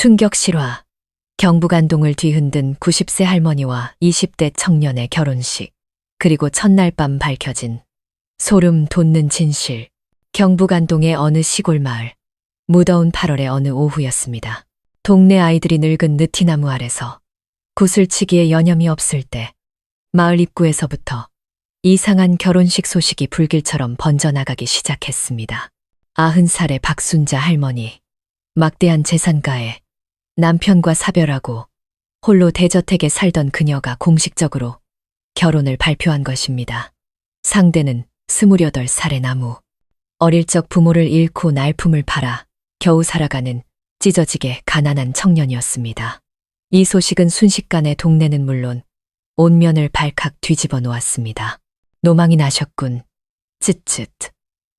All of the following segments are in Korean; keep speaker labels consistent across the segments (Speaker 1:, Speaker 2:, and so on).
Speaker 1: 충격 실화. 경북 안동을 뒤흔든 90세 할머니와 20대 청년의 결혼식. 그리고 첫날 밤 밝혀진 소름 돋는 진실. 경북 안동의 어느 시골 마을. 무더운 8월의 어느 오후였습니다. 동네 아이들이 늙은 느티나무 아래서 구슬치기에 여념이 없을 때 마을 입구에서부터 이상한 결혼식 소식이 불길처럼 번져나가기 시작했습니다. 90살의 박순자 할머니. 막대한 재산가에 남편과 사별하고 홀로 대저택에 살던 그녀가 공식적으로 결혼을 발표한 것입니다. 상대는 28살의 나무. 어릴 적 부모를 잃고 날품을 팔아 겨우 살아가는 찢어지게 가난한 청년이었습니다. 이 소식은 순식간에 동네는 물론 온 면을 발칵 뒤집어 놓았습니다. 노망이 나셨군. 쯧쯧.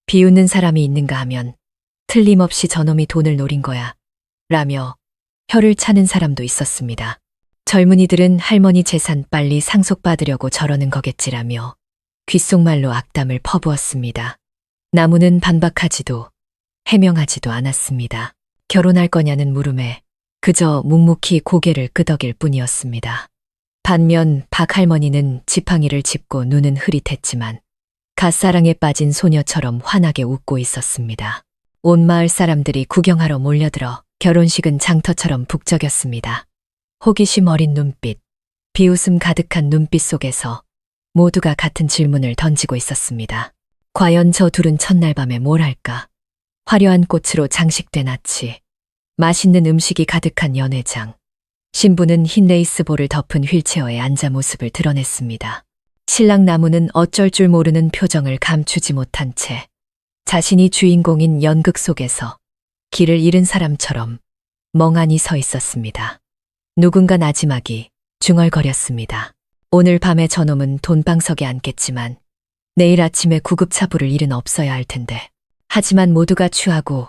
Speaker 1: 비웃는 사람이 있는가 하면 틀림없이 저놈이 돈을 노린 거야. 라며 혀를 차는 사람도 있었습니다. 젊은이들은 할머니 재산 빨리 상속받으려고 저러는 거겠지라며 귓속말로 악담을 퍼부었습니다. 나무는 반박하지도 해명하지도 않았습니다. 결혼할 거냐는 물음에 그저 묵묵히 고개를 끄덕일 뿐이었습니다. 반면 박 할머니는 지팡이를 짚고 눈은 흐릿했지만 갓사랑에 빠진 소녀처럼 환하게 웃고 있었습니다. 온 마을 사람들이 구경하러 몰려들어 결혼식은 장터처럼 북적였습니다. 호기심 어린 눈빛, 비웃음 가득한 눈빛 속에서 모두가 같은 질문을 던지고 있었습니다. 과연 저 둘은 첫날 밤에 뭘 할까? 화려한 꽃으로 장식된 아치, 맛있는 음식이 가득한 연회장. 신부는 흰 레이스볼을 덮은 휠체어에 앉아 모습을 드러냈습니다. 신랑 나무는 어쩔 줄 모르는 표정을 감추지 못한 채 자신이 주인공인 연극 속에서 길을 잃은 사람처럼 멍하니 서 있었습니다. 누군가 나지막이 중얼거렸습니다. 오늘 밤에 저놈은 돈방석에 앉겠지만 내일 아침에 구급차부를 일은 없어야 할 텐데. 하지만 모두가 취하고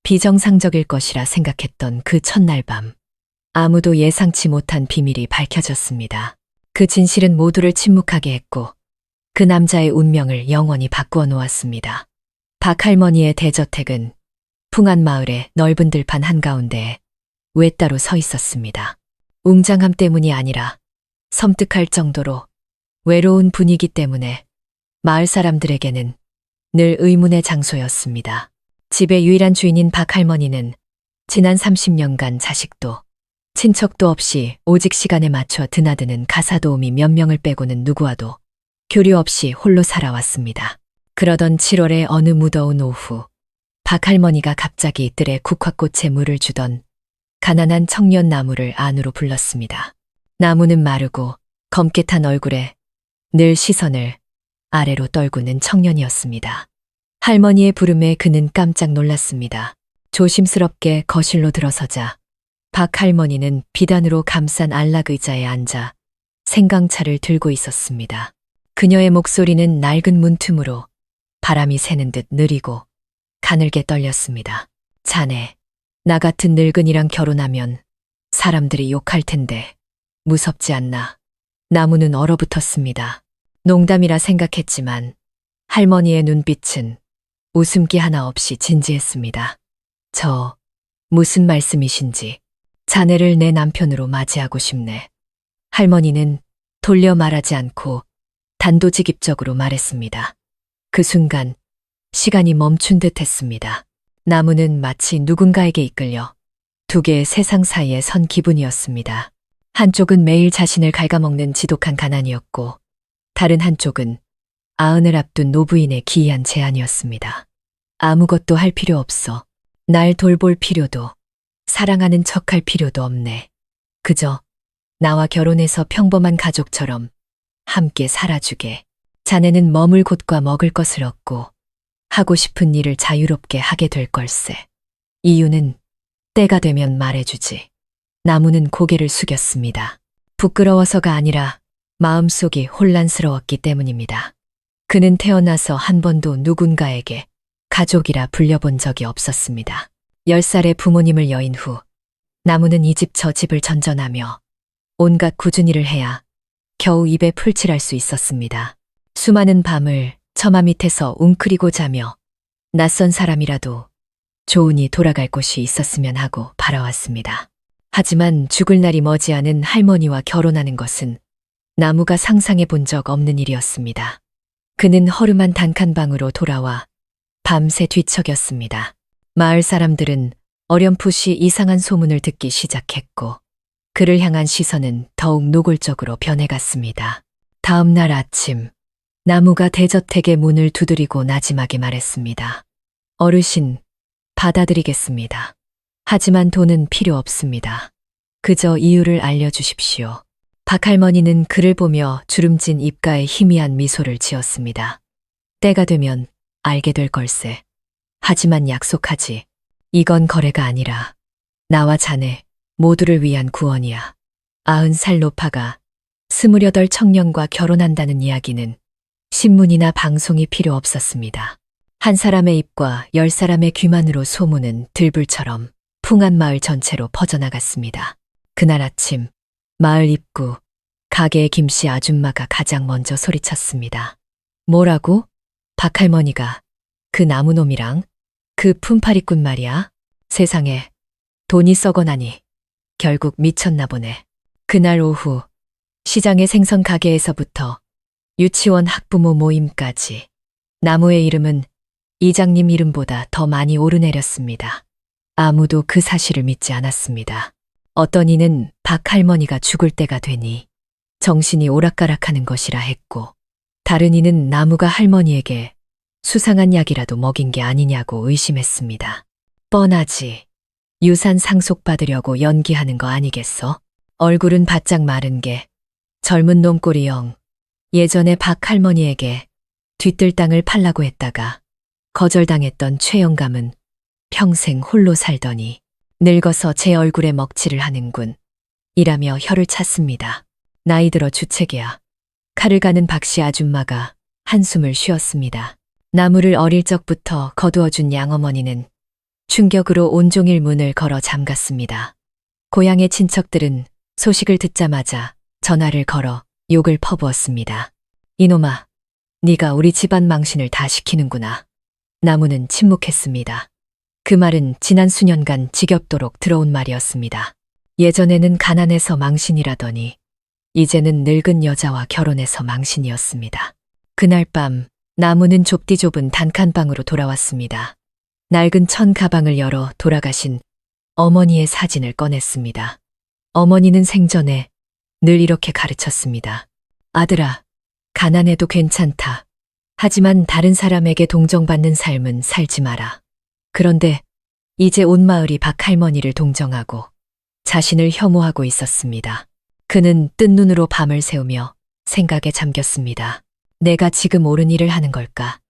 Speaker 1: 비정상적일 것이라 생각했던 그 첫날 밤. 아무도 예상치 못한 비밀이 밝혀졌습니다. 그 진실은 모두를 침묵하게 했고 그 남자의 운명을 영원히 바꾸어 놓았습니다. 박 할머니의 대저택은 풍안 마을의 넓은 들판 한가운데에 외따로 서 있었습니다. 웅장함 때문이 아니라 섬뜩할 정도로 외로운 분위기 때문에 마을 사람들에게는 늘 의문의 장소였습니다. 집의 유일한 주인인 박 할머니는 지난 30년간 자식도 친척도 없이 오직 시간에 맞춰 드나드는 가사도우미 몇 명을 빼고는 누구와도 교류 없이 홀로 살아왔습니다. 그러던 7월의 어느 무더운 오후, 박 할머니가 갑자기 뜰에 국화꽃에 물을 주던 가난한 청년 나무를 안으로 불렀습니다. 나무는 마르고 검게 탄 얼굴에 늘 시선을 아래로 떨구는 청년이었습니다. 할머니의 부름에 그는 깜짝 놀랐습니다. 조심스럽게 거실로 들어서자 박 할머니는 비단으로 감싼 안락 의자에 앉아 생강차를 들고 있었습니다. 그녀의 목소리는 낡은 문틈으로 바람이 새는 듯 느리고 가늘게 떨렸습니다. 자네, 나 같은 늙은이랑 결혼하면 사람들이 욕할 텐데 무섭지 않나? 나무는 얼어붙었습니다. 농담이라 생각했지만 할머니의 눈빛은 웃음기 하나 없이 진지했습니다. 저, 무슨 말씀이신지. 자네를 내 남편으로 맞이하고 싶네. 할머니는 돌려 말하지 않고 단도직입적으로 말했습니다. 그 순간 시간이 멈춘 듯 했습니다. 나무는 마치 누군가에게 이끌려 두 개의 세상 사이에 선 기분이었습니다. 한쪽은 매일 자신을 갉아먹는 지독한 가난이었고 다른 한쪽은 아흔을 앞둔 노부인의 기이한 제안이었습니다. 아무것도 할 필요 없어. 날 돌볼 필요도 사랑하는 척할 필요도 없네. 그저 나와 결혼해서 평범한 가족처럼 함께 살아주게. 자네는 머물 곳과 먹을 것을 얻고 하고 싶은 일을 자유롭게 하게 될 걸세. 이유는 때가 되면 말해주지. 나무는 고개를 숙였습니다. 부끄러워서가 아니라 마음속이 혼란스러웠기 때문입니다. 그는 태어나서 한 번도 누군가에게 가족이라 불려본 적이 없었습니다. 10살에 부모님을 여인 후 나무는 이 집 저 집을 전전하며 온갖 꾸준히를 해야 겨우 입에 풀칠할 수 있었습니다. 수많은 밤을 처마 밑에서 웅크리고 자며 낯선 사람이라도 좋으니 돌아갈 곳이 있었으면 하고 바라왔습니다. 하지만 죽을 날이 머지않은 할머니와 결혼하는 것은 나무가 상상해 본 적 없는 일이었습니다. 그는 허름한 단칸방으로 돌아와 밤새 뒤척였습니다. 마을 사람들은 어렴풋이 이상한 소문을 듣기 시작했고 그를 향한 시선은 더욱 노골적으로 변해갔습니다. 다음 날 아침 나무가 대저택의 문을 두드리고 나지막에 말했습니다. 어르신, 받아드리겠습니다. 하지만 돈은 필요 없습니다. 그저 이유를 알려주십시오. 박할머니는 그를 보며 주름진 입가에 희미한 미소를 지었습니다. 때가 되면 알게 될 걸세. 하지만 약속하지. 이건 거래가 아니라 나와 자네 모두를 위한 구원이야. 90살 노파가 28 청년과 결혼한다는 이야기는 신문이나 방송이 필요 없었습니다. 한 사람의 입과 10사람의 귀만으로 소문은 들불처럼 풍안마을 전체로 퍼져나갔습니다. 그날 아침 마을 입구 가게의 김씨 아줌마가 가장 먼저 소리쳤습니다. 뭐라고? 박할머니가 그 나무놈이랑 그 품팔이꾼 말이야? 세상에 돈이 썩어나니 결국 미쳤나 보네. 그날 오후 시장의 생선 가게에서부터 유치원 학부모 모임까지 나무의 이름은 이장님 이름보다 더 많이 오르내렸습니다. 아무도 그 사실을 믿지 않았습니다. 어떤 이는 박할머니가 죽을 때가 되니 정신이 오락가락하는 것이라 했고 다른 이는 나무가 할머니에게 수상한 약이라도 먹인 게 아니냐고 의심했습니다. 뻔하지. 유산 상속받으려고 연기하는 거 아니겠어? 얼굴은 바짝 마른 게 젊은 놈꼬리형. 예전에 박할머니에게 뒤뜰 땅을 팔라고 했다가 거절당했던 최영감은 평생 홀로 살더니 늙어서 제 얼굴에 먹칠을 하는군. 이라며 혀를 찼습니다. 나이 들어 주책이야. 칼을 가는 박씨 아줌마가 한숨을 쉬었습니다. 나무를 어릴 적부터 거두어준 양어머니는 충격으로 온종일 문을 걸어 잠갔습니다. 고향의 친척들은 소식을 듣자마자 전화를 걸어 욕을 퍼부었습니다. 이놈아, 네가 우리 집안 망신을 다 시키는구나. 나무는 침묵했습니다. 그 말은 지난 수년간 지겹도록 들어온 말이었습니다. 예전에는 가난해서 망신이라더니 이제는 늙은 여자와 결혼해서 망신이었습니다. 그날 밤 나무는 좁디 좁은 단칸방으로 돌아왔습니다. 낡은 천 가방을 열어 돌아가신 어머니의 사진을 꺼냈습니다. 어머니는 생전에 늘 이렇게 가르쳤습니다. 아들아, 가난해도 괜찮다. 하지만 다른 사람에게 동정받는 삶은 살지 마라. 그런데 이제 온 마을이 박할머니를 동정하고 자신을 혐오하고 있었습니다. 그는 뜬 눈으로 밤을 새우며 생각에 잠겼습니다. 내가 지금 옳은 일을 하는 걸까?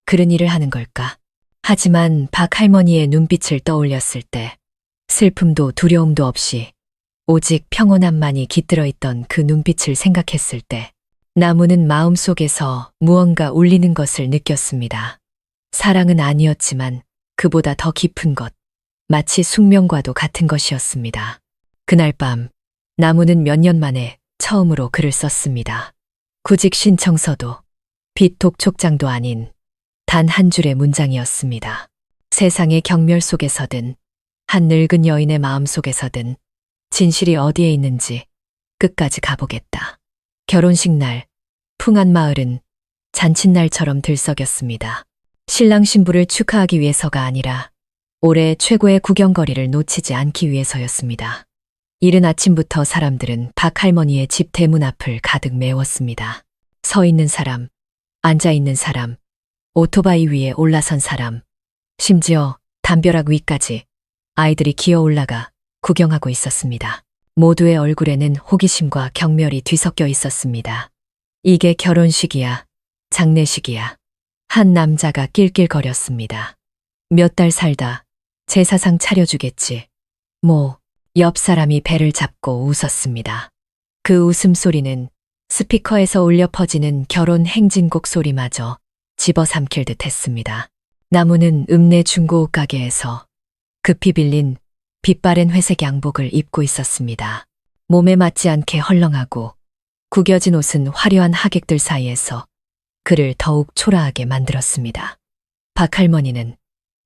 Speaker 1: 그른 일을 하는 걸까? 하지만 박할머니의 눈빛을 떠올렸을 때 슬픔도 두려움도 없이 오직 평온함만이 깃들어 있던 그 눈빛을 생각했을 때 나무는 마음속에서 무언가 울리는 것을 느꼈습니다. 사랑은 아니었지만 그보다 더 깊은 것, 마치 숙명과도 같은 것이었습니다. 그날 밤 나무는 몇 년 만에 처음으로 글을 썼습니다. 구직 신청서도 빚 독촉장도 아닌 단 한 줄의 문장이었습니다. 세상의 경멸 속에서든 한 늙은 여인의 마음 속에서든 진실이 어디에 있는지 끝까지 가보겠다. 결혼식 날 풍안마을은 잔칫날처럼 들썩였습니다. 신랑 신부를 축하하기 위해서가 아니라 올해 최고의 구경거리를 놓치지 않기 위해서였습니다. 이른 아침부터 사람들은 박할머니의 집 대문 앞을 가득 메웠습니다. 서 있는 사람, 앉아 있는 사람, 오토바이 위에 올라선 사람, 심지어 담벼락 위까지 아이들이 기어 올라가 구경하고 있었습니다. 모두의 얼굴에는 호기심과 경멸이 뒤섞여 있었습니다. 이게 결혼식이야, 장례식이야. 한 남자가 낄낄거렸습니다. 몇 달 살다 제사상 차려주겠지. 옆 사람이 배를 잡고 웃었습니다. 그 웃음소리는 스피커에서 울려 퍼지는 결혼 행진곡 소리마저 집어삼킬 듯 했습니다. 나무는 읍내 중고옷 가게에서 급히 빌린 빛바랜 회색 양복을 입고 있었습니다. 몸에 맞지 않게 헐렁하고 구겨진 옷은 화려한 하객들 사이에서 그를 더욱 초라하게 만들었습니다. 박할머니는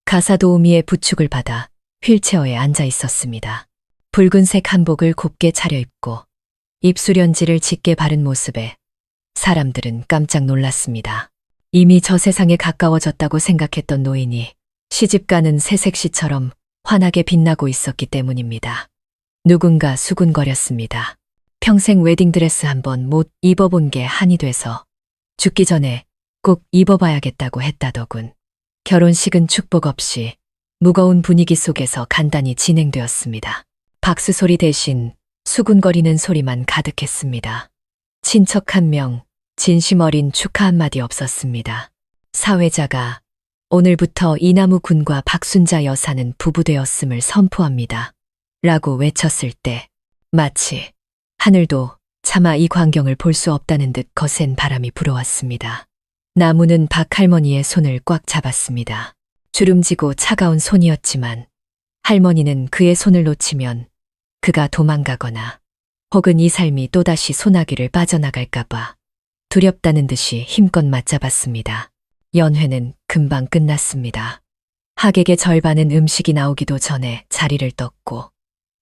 Speaker 1: 가사 도우미의 부축을 받아 휠체어에 앉아 있었습니다. 붉은색 한복을 곱게 차려입고 입술연지를 짙게 바른 모습에 사람들은 깜짝 놀랐습니다. 이미 저 세상에 가까워졌다고 생각했던 노인이 시집가는 새색시처럼 환하게 빛나고 있었기 때문입니다. 누군가 수군거렸습니다. 평생 웨딩드레스 한번 못 입어본 게 한이 돼서 죽기 전에 꼭 입어봐야겠다고 했다더군. 결혼식은 축복 없이 무거운 분위기 속에서 간단히 진행되었습니다. 박수 소리 대신 수군거리는 소리만 가득했습니다. 친척 한 명, 진심 어린 축하 한마디 없었습니다. 사회자가 오늘부터 이나무 군과 박순자 여사는 부부되었음을 선포합니다. 라고 외쳤을 때 마치 하늘도 차마 이 광경을 볼 수 없다는 듯 거센 바람이 불어왔습니다. 나무는 박 할머니의 손을 꽉 잡았습니다. 주름지고 차가운 손이었지만 할머니는 그의 손을 놓치면 그가 도망가거나 혹은 이 삶이 또다시 소나기를 빠져나갈까봐 두렵다는 듯이 힘껏 맞잡았습니다. 연회는 금방 끝났습니다. 하객의 절반은 음식이 나오기도 전에 자리를 떴고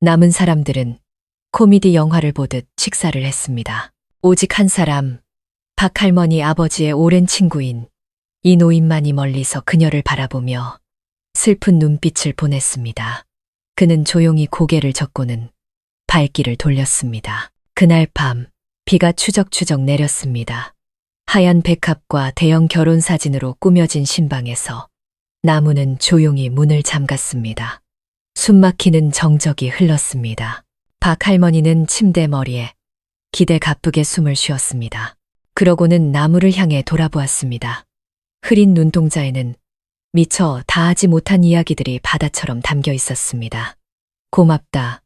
Speaker 1: 남은 사람들은 코미디 영화를 보듯 식사를 했습니다. 오직 한 사람, 박 할머니 아버지의 오랜 친구인 이 노인만이 멀리서 그녀를 바라보며 슬픈 눈빛을 보냈습니다. 그는 조용히 고개를 젓고는 발길을 돌렸습니다. 그날 밤 비가 추적추적 내렸습니다. 하얀 백합과 대형 결혼 사진으로 꾸며진 신방에서 나무는 조용히 문을 잠갔습니다. 숨막히는 정적이 흘렀습니다. 박 할머니는 침대 머리에 기대 가쁘게 숨을 쉬었습니다. 그러고는 나무를 향해 돌아보았습니다. 흐린 눈동자에는 미처 다하지 못한 이야기들이 바다처럼 담겨 있었습니다. 고맙다,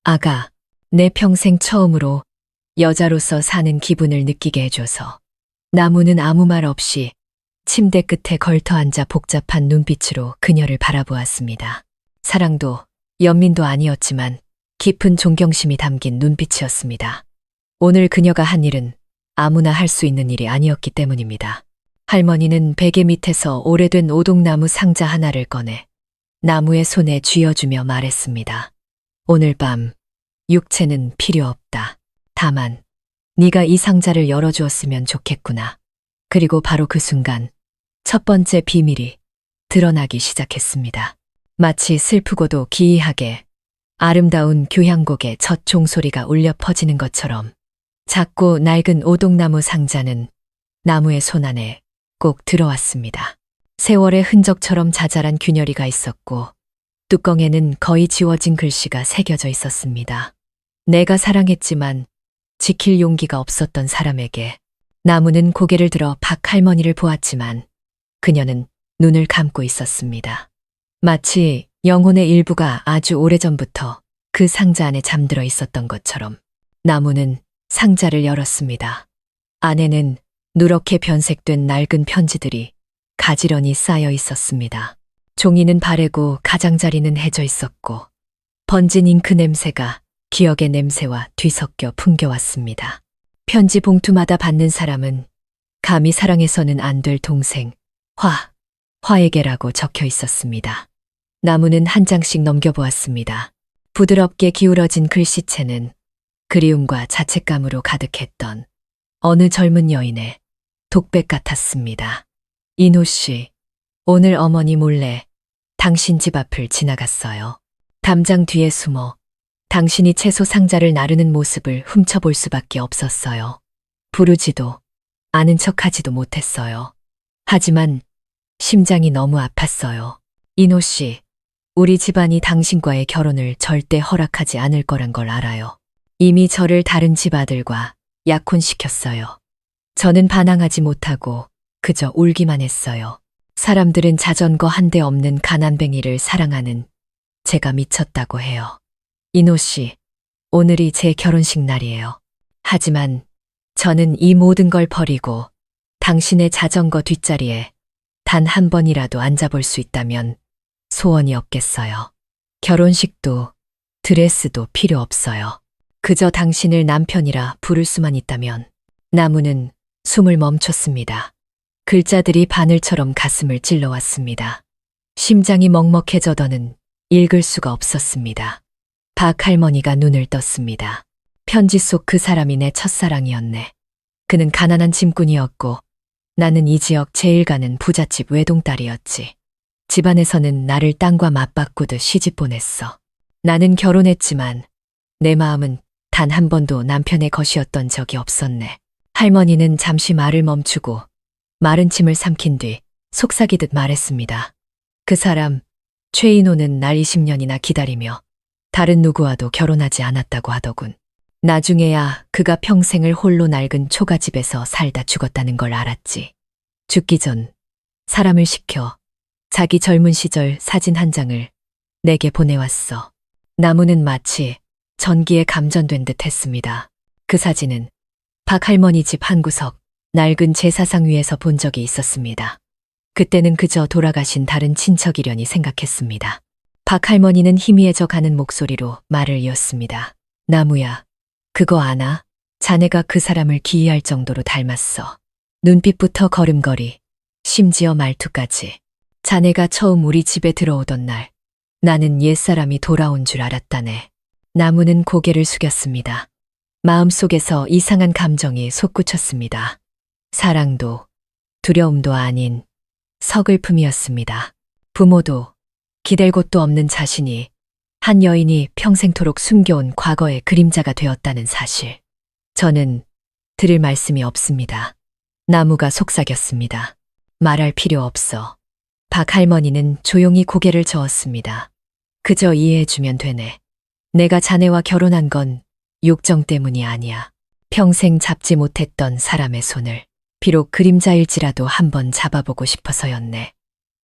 Speaker 1: 아가. 내 평생 처음으로 여자로서 사는 기분을 느끼게 해줘서. 나무는 아무 말 없이 침대 끝에 걸터 앉아 복잡한 눈빛으로 그녀를 바라보았습니다. 사랑도 연민도 아니었지만 깊은 존경심이 담긴 눈빛이었습니다. 오늘 그녀가 한 일은 아무나 할 수 있는 일이 아니었기 때문입니다. 할머니는 베개 밑에서 오래된 오동나무 상자 하나를 꺼내 나무의 손에 쥐어주며 말했습니다. 오늘 밤 육체는 필요 없다. 다만 네가 이 상자를 열어주었으면 좋겠구나. 그리고 바로 그 순간 첫 번째 비밀이 드러나기 시작했습니다. 마치 슬프고도 기이하게 아름다운 교향곡의 첫 종소리가 울려 퍼지는 것처럼 작고 낡은 오동나무 상자는 나무의 손 안에 꼭 들어왔습니다. 세월의 흔적처럼 자잘한 균열이가 있었고 뚜껑에는 거의 지워진 글씨가 새겨져 있었습니다. 내가 사랑했지만 지킬 용기가 없었던 사람에게. 나무는 고개를 들어 박 할머니를 보았지만 그녀는 눈을 감고 있었습니다. 마치 영혼의 일부가 아주 오래전부터 그 상자 안에 잠들어 있었던 것처럼. 나무는 상자를 열었습니다. 안에는 누렇게 변색된 낡은 편지들이 가지런히 쌓여 있었습니다. 종이는 바래고 가장자리는 해져 있었고 번진 잉크 냄새가 기억의 냄새와 뒤섞여 풍겨왔습니다. 편지 봉투마다 받는 사람은 감히 사랑해서는 안 될 동생 화에게라고 적혀 있었습니다. 나무는 한 장씩 넘겨보았습니다. 부드럽게 기울어진 글씨체는 그리움과 자책감으로 가득했던 어느 젊은 여인의 독백 같았습니다. 이노 씨, 오늘 어머니 몰래 당신 집 앞을 지나갔어요. 담장 뒤에 숨어 당신이 채소 상자를 나르는 모습을 훔쳐볼 수밖에 없었어요. 부르지도 아는 척하지도 못했어요. 하지만 심장이 너무 아팠어요. 이노 씨, 우리 집안이 당신과의 결혼을 절대 허락하지 않을 거란 걸 알아요. 이미 저를 다른 집 아들과 약혼시켰어요. 저는 반항하지 못하고 그저 울기만 했어요. 사람들은 자전거 한 대 없는 가난뱅이를 사랑하는 제가 미쳤다고 해요. 이노 씨, 오늘이 제 결혼식 날이에요. 하지만 저는 이 모든 걸 버리고 당신의 자전거 뒷자리에 단 한 번이라도 앉아볼 수 있다면 소원이 없겠어요. 결혼식도 드레스도 필요 없어요. 그저 당신을 남편이라 부를 수만 있다면. 나무는 숨을 멈췄습니다. 글자들이 바늘처럼 가슴을 찔러왔습니다. 심장이 먹먹해져 더는 읽을 수가 없었습니다. 박 할머니가 눈을 떴습니다. 편지 속 그 사람이 내 첫사랑이었네. 그는 가난한 짐꾼이었고 나는 이 지역 제일 가는 부잣집 외동딸이었지. 집안에서는 나를 땅과 맞바꾸듯 시집 보냈어. 나는 결혼했지만 내 마음은 단 한 번도 남편의 것이었던 적이 없었네. 할머니는 잠시 말을 멈추고 마른 침을 삼킨 뒤 속삭이듯 말했습니다. 그 사람, 최인호는 날 20년이나 기다리며 다른 누구와도 결혼하지 않았다고 하더군. 나중에야 그가 평생을 홀로 낡은 초가집에서 살다 죽었다는 걸 알았지. 죽기 전 사람을 시켜 자기 젊은 시절 사진 한 장을 내게 보내왔어. 나무는 마치 전기에 감전된 듯 했습니다. 그 사진은 박 할머니 집 한 구석 낡은 제사상 위에서 본 적이 있었습니다. 그때는 그저 돌아가신 다른 친척이려니 생각했습니다. 박 할머니는 희미해져 가는 목소리로 말을 이었습니다. 나무야, 그거 아나? 자네가 그 사람을 기이할 정도로 닮았어. 눈빛부터 걸음걸이, 심지어 말투까지. 자네가 처음 우리 집에 들어오던 날, 나는 옛사람이 돌아온 줄 알았다네. 나무는 고개를 숙였습니다. 마음속에서 이상한 감정이 솟구쳤습니다. 사랑도 두려움도 아닌 서글픔이었습니다. 부모도 기댈 곳도 없는 자신이 한 여인이 평생토록 숨겨온 과거의 그림자가 되었다는 사실. 저는 들을 말씀이 없습니다. 나무가 속삭였습니다. 말할 필요 없어. 박 할머니는 조용히 고개를 저었습니다. 그저 이해해주면 되네. 내가 자네와 결혼한 건 욕정 때문이 아니야. 평생 잡지 못했던 사람의 손을 비록 그림자일지라도 한번 잡아보고 싶어서였네.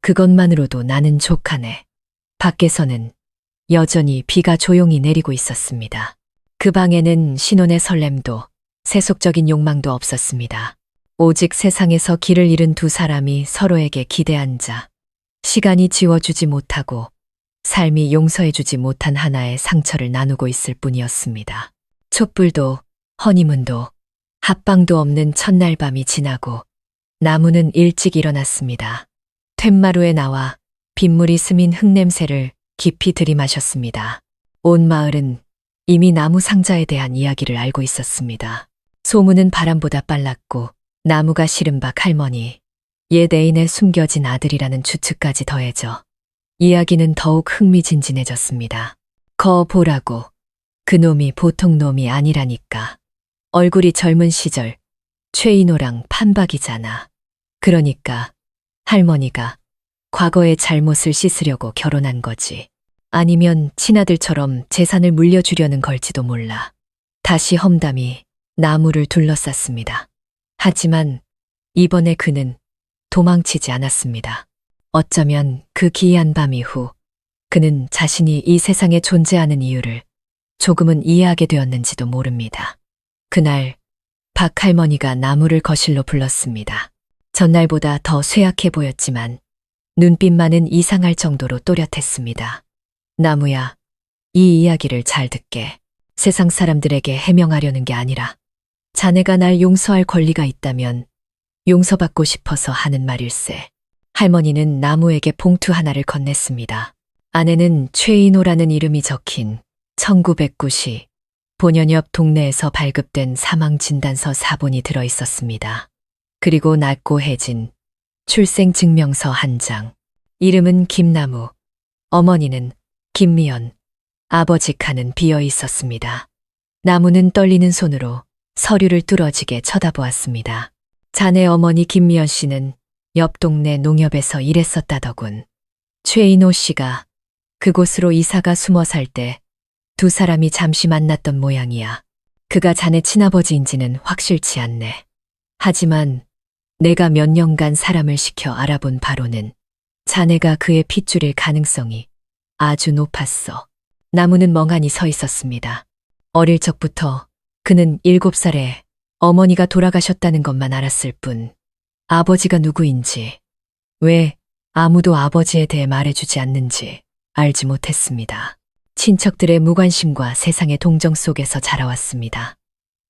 Speaker 1: 그것만으로도 나는 족하네. 밖에서는 여전히 비가 조용히 내리고 있었습니다. 그 방에는 신혼의 설렘도 세속적인 욕망도 없었습니다. 오직 세상에서 길을 잃은 두 사람이 서로에게 기대한 자, 시간이 지워주지 못하고 삶이 용서해주지 못한 하나의 상처를 나누고 있을 뿐이었습니다. 촛불도 허니문도 합방도 없는 첫날 밤이 지나고 나무는 일찍 일어났습니다. 툇마루에 나와 빗물이 스민 흙냄새를 깊이 들이마셨습니다. 온 마을은 이미 나무 상자에 대한 이야기를 알고 있었습니다. 소문은 바람보다 빨랐고 나무가 싫은 박 할머니, 옛 애인의 숨겨진 아들이라는 추측까지 더해져 이야기는 더욱 흥미진진해졌습니다. 거 보라고. 그놈이 보통 놈이 아니라니까. 얼굴이 젊은 시절 최인호랑 판박이잖아. 그러니까 할머니가 과거의 잘못을 씻으려고 결혼한 거지. 아니면 친아들처럼 재산을 물려주려는 걸지도 몰라. 다시 험담이 나무를 둘러쌌습니다. 하지만 이번에 그는 도망치지 않았습니다. 어쩌면 그 기이한 밤 이후 그는 자신이 이 세상에 존재하는 이유를 조금은 이해하게 되었는지도 모릅니다. 그날 박 할머니가 나무를 거실로 불렀습니다. 전날보다 더 쇠약해 보였지만 눈빛만은 이상할 정도로 또렷했습니다. 나무야, 이 이야기를 잘 듣게. 세상 사람들에게 해명하려는 게 아니라 자네가 날 용서할 권리가 있다면 용서받고 싶어서 하는 말일세. 할머니는 나무에게 봉투 하나를 건넸습니다. 안에는 최인호라는 이름이 적힌 1909시 본연 옆 동네에서 발급된 사망진단서 4본이 들어있었습니다. 그리고 낮고 해진 출생증명서 한 장. 이름은 김나무, 어머니는 김미연, 아버지 칸은 비어 있었습니다. 나무는 떨리는 손으로 서류를 뚫어지게 쳐다보았습니다. 자네 어머니 김미연 씨는 옆 동네 농협에서 일했었다더군. 최인호 씨가 그곳으로 이사가 숨어 살 때 두 사람이 잠시 만났던 모양이야. 그가 자네 친아버지인지는 확실치 않네. 하지만 내가 몇 년간 사람을 시켜 알아본 바로는 자네가 그의 핏줄일 가능성이 아주 높았어. 나무는 멍하니 서 있었습니다. 어릴 적부터 그는 7살에 어머니가 돌아가셨다는 것만 알았을 뿐 아버지가 누구인지, 왜 아무도 아버지에 대해 말해주지 않는지 알지 못했습니다. 친척들의 무관심과 세상의 동정 속에서 자라왔습니다.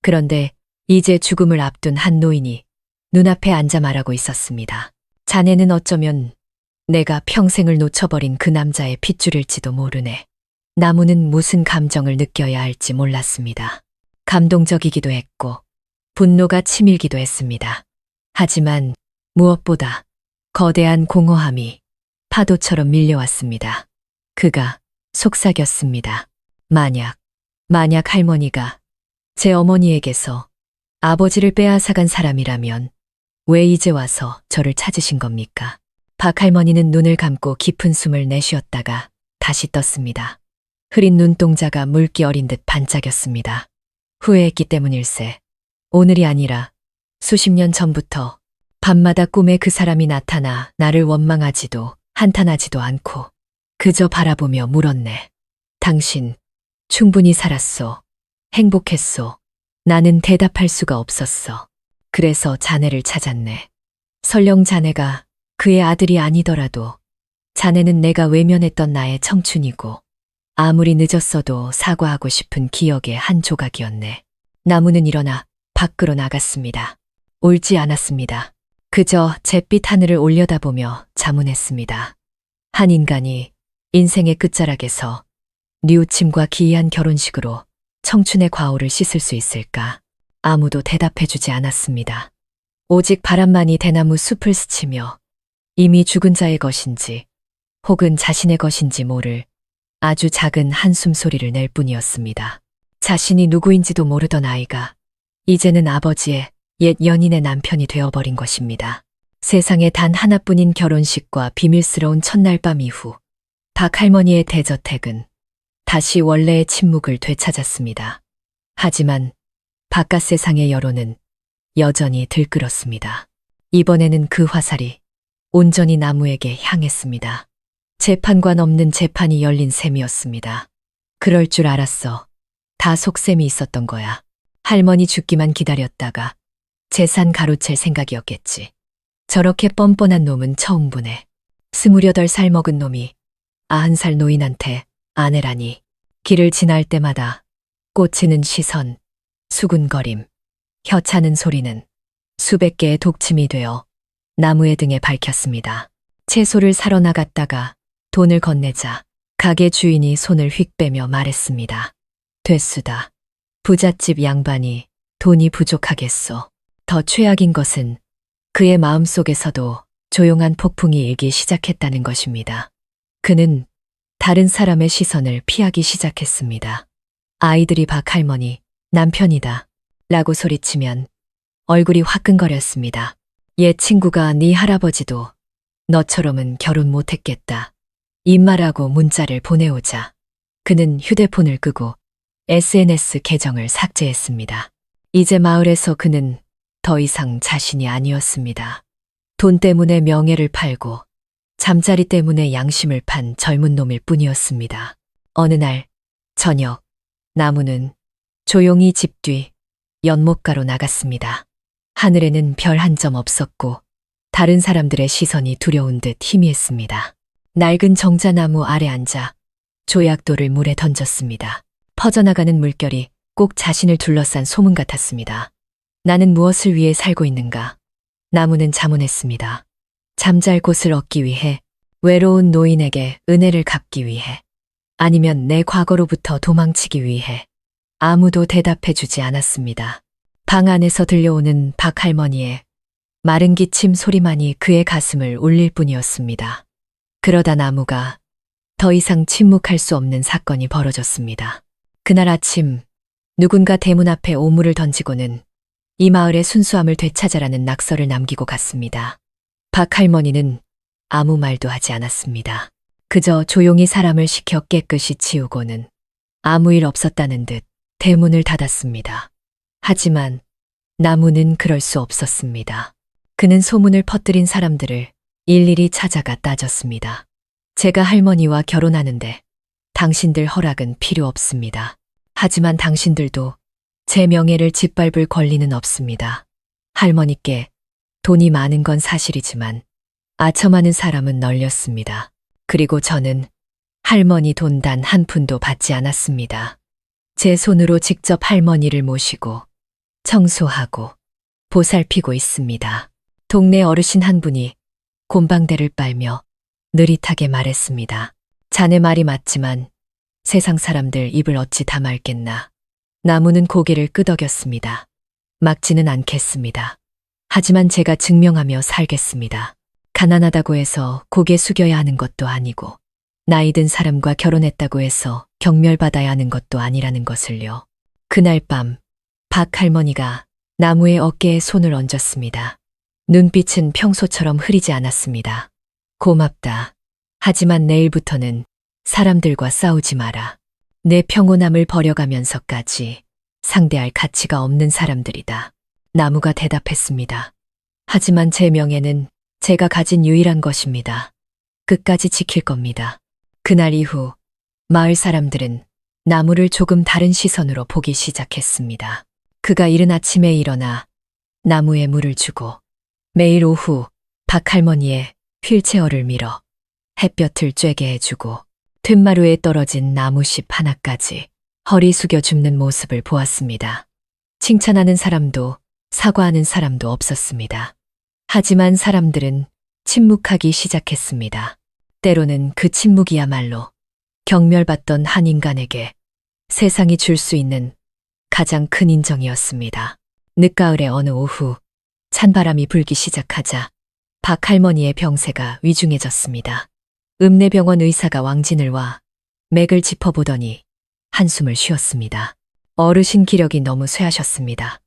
Speaker 1: 그런데 이제 죽음을 앞둔 한 노인이 눈앞에 앉아 말하고 있었습니다. 자네는 어쩌면 내가 평생을 놓쳐버린 그 남자의 핏줄일지도 모르네. 나무는 무슨 감정을 느껴야 할지 몰랐습니다. 감동적이기도 했고, 분노가 치밀기도 했습니다. 하지만 무엇보다 거대한 공허함이 파도처럼 밀려왔습니다. 그가 속삭였습니다. 만약 할머니가 제 어머니에게서 아버지를 빼앗아간 사람이라면 왜 이제 와서 저를 찾으신 겁니까? 박할머니는 눈을 감고 깊은 숨을 내쉬었다가 다시 떴습니다. 흐린 눈동자가 물기 어린 듯 반짝였습니다. 후회했기 때문일세. 오늘이 아니라 수십 년 전부터 밤마다 꿈에 그 사람이 나타나 나를 원망하지도 한탄하지도 않고 그저 바라보며 물었네. 당신 충분히 살았소. 행복했소. 나는 대답할 수가 없었어. 그래서 자네를 찾았네. 설령 자네가 그의 아들이 아니더라도 자네는 내가 외면했던 나의 청춘이고 아무리 늦었어도 사과하고 싶은 기억의 한 조각이었네. 나무는 일어나 밖으로 나갔습니다. 울지 않았습니다. 그저 잿빛 하늘을 올려다보며 자문했습니다. 한 인간이 인생의 끝자락에서 뉘우침과 기이한 결혼식으로 청춘의 과오를 씻을 수 있을까? 아무도 대답해주지 않았습니다. 오직 바람만이 대나무 숲을 스치며 이미 죽은 자의 것인지 혹은 자신의 것인지 모를 아주 작은 한숨 소리를 낼 뿐이었습니다. 자신이 누구인지도 모르던 아이가 이제는 아버지의 옛 연인의 남편이 되어버린 것입니다. 세상에 단 하나뿐인 결혼식과 비밀스러운 첫날 밤 이후 박할머니의 대저택은 다시 원래의 침묵을 되찾았습니다. 하지만 바깥 세상의 여론은 여전히 들끓었습니다. 이번에는 그 화살이 온전히 나무에게 향했습니다. 재판관 없는 재판이 열린 셈이었습니다. 그럴 줄 알았어. 다 속셈이 있었던 거야. 할머니 죽기만 기다렸다가 재산 가로챌 생각이었겠지. 저렇게 뻔뻔한 놈은 처음 보네. 28살 먹은 놈이 90살 노인한테 아내라니. 길을 지날 때마다 꽂히는 시선, 수군거림, 혀차는 소리는 수백 개의 독침이 되어 나무의 등에 밝혔습니다. 채소를 사러 나갔다가 돈을 건네자 가게 주인이 손을 휙 빼며 말했습니다. 됐수다. 부잣집 양반이 돈이 부족하겠소. 더 최악인 것은 그의 마음속에서도 조용한 폭풍이 일기 시작했다는 것입니다. 그는 다른 사람의 시선을 피하기 시작했습니다. 아이들이 박할머니, 남편이다. 라고 소리치면 얼굴이 화끈거렸습니다. 옛 친구가 네 할아버지도 너처럼은 결혼 못했겠다. 입말하고 문자를 보내오자 그는 휴대폰을 끄고 SNS 계정을 삭제했습니다. 이제 마을에서 그는 더 이상 자신이 아니었습니다. 돈 때문에 명예를 팔고 잠자리 때문에 양심을 판 젊은 놈일 뿐이었습니다. 어느 날 저녁 나무는 조용히 집 뒤 연못가로 나갔습니다. 하늘에는 별 한 점 없었고 다른 사람들의 시선이 두려운 듯 희미했습니다. 낡은 정자나무 아래 앉아 조약돌을 물에 던졌습니다. 퍼져나가는 물결이 꼭 자신을 둘러싼 소문 같았습니다. 나는 무엇을 위해 살고 있는가? 나무는 자문했습니다. 잠잘 곳을 얻기 위해, 외로운 노인에게 은혜를 갚기 위해, 아니면 내 과거로부터 도망치기 위해. 아무도 대답해주지 않았습니다. 방 안에서 들려오는 박할머니의 마른 기침 소리만이 그의 가슴을 울릴 뿐이었습니다. 그러다 나무가 더 이상 침묵할 수 없는 사건이 벌어졌습니다. 그날 아침 누군가 대문 앞에 오물을 던지고는 이 마을의 순수함을 되찾아라는 낙서를 남기고 갔습니다. 박할머니는 아무 말도 하지 않았습니다. 그저 조용히 사람을 시켜 깨끗이 치우고는 아무 일 없었다는 듯 대문을 닫았습니다. 하지만 나무는 그럴 수 없었습니다. 그는 소문을 퍼뜨린 사람들을 일일이 찾아가 따졌습니다. 제가 할머니와 결혼하는데 당신들 허락은 필요 없습니다. 하지만 당신들도 제 명예를 짓밟을 권리는 없습니다. 할머니께 돈이 많은 건 사실이지만 아첨하는 사람은 널렸습니다. 그리고 저는 할머니 돈 단 한 푼도 받지 않았습니다. 제 손으로 직접 할머니를 모시고 청소하고 보살피고 있습니다. 동네 어르신 한 분이 곰방대를 빨며 느릿하게 말했습니다. 자네 말이 맞지만 세상 사람들 입을 어찌 다 말겠나. 나무는 고개를 끄덕였습니다. 막지는 않겠습니다. 하지만 제가 증명하며 살겠습니다. 가난하다고 해서 고개 숙여야 하는 것도 아니고 나이 든 사람과 결혼했다고 해서 경멸받아야 하는 것도 아니라는 것을요. 그날 밤 박 할머니가 나무의 어깨에 손을 얹었습니다. 눈빛은 평소처럼 흐리지 않았습니다. 고맙다. 하지만 내일부터는 사람들과 싸우지 마라. 내 평온함을 버려가면서까지 상대할 가치가 없는 사람들이다. 나무가 대답했습니다. 하지만 제 명예는 제가 가진 유일한 것입니다. 끝까지 지킬 겁니다. 그날 이후 마을 사람들은 나무를 조금 다른 시선으로 보기 시작했습니다. 그가 이른 아침에 일어나 나무에 물을 주고 매일 오후 박할머니의 휠체어를 밀어 햇볕을 쬐게 해주고 툇마루에 떨어진 나무십 하나까지 허리 숙여 줍는 모습을 보았습니다. 칭찬하는 사람도 사과하는 사람도 없었습니다. 하지만 사람들은 침묵하기 시작했습니다. 때로는 그 침묵이야말로 경멸받던 한 인간에게 세상이 줄 수 있는 가장 큰 인정이었습니다. 늦가을의 어느 오후 찬바람이 불기 시작하자 박 할머니의 병세가 위중해졌습니다. 읍내병원 의사가 왕진을 와 맥을 짚어보더니 한숨을 쉬었습니다. 어르신 기력이 너무 쇠하셨습니다.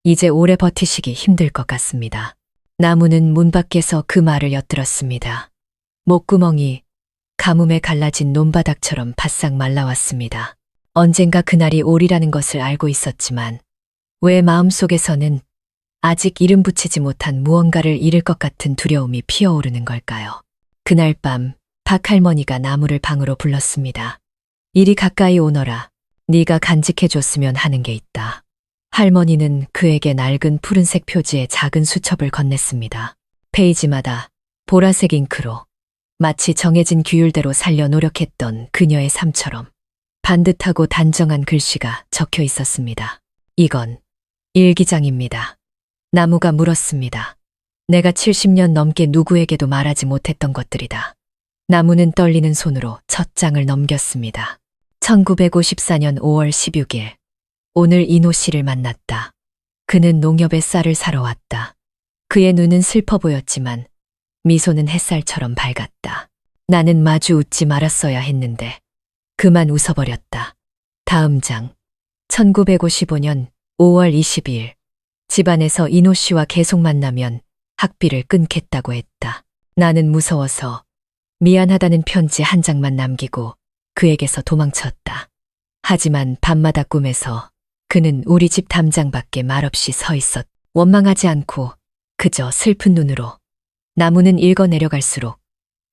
Speaker 1: 이제 오래 버티시기 힘들 것 같습니다. 나무는 문 밖에서 그 말을 엿들었습니다. 목구멍이 가뭄에 갈라진 논바닥처럼 바싹 말라왔습니다. 언젠가 그날이 오리라는 것을 알고 있었지만 왜 마음속에서는 아직 이름 붙이지 못한 무언가를 잃을 것 같은 두려움이 피어오르는 걸까요? 그날 밤 박 할머니가 나무를 방으로 불렀습니다. 이리 가까이 오너라. 네가 간직해줬으면 하는 게 있다. 할머니는 그에게 낡은 푸른색 표지의 작은 수첩을 건넸습니다. 페이지마다 보라색 잉크로 마치 정해진 규율대로 살려 노력했던 그녀의 삶처럼 반듯하고 단정한 글씨가 적혀 있었습니다. 이건 일기장입니다. 나무가 물었습니다. 내가 70년 넘게 누구에게도 말하지 못했던 것들이다. 나무는 떨리는 손으로 첫 장을 넘겼습니다. 1954년 5월 16일. 오늘 이노 씨를 만났다. 그는 농협에 쌀을 사러 왔다. 그의 눈은 슬퍼 보였지만 미소는 햇살처럼 밝았다. 나는 마주 웃지 말았어야 했는데 그만 웃어버렸다. 다음 장. 1955년 5월 22일. 집안에서 이노 씨와 계속 만나면 학비를 끊겠다고 했다. 나는 무서워서 미안하다는 편지 한 장만 남기고 그에게서 도망쳤다. 하지만 밤마다 꿈에서 그는 우리 집 담장 밖에 말없이 서 있었. 원망하지 않고 그저 슬픈 눈으로. 나무는 읽어 내려갈수록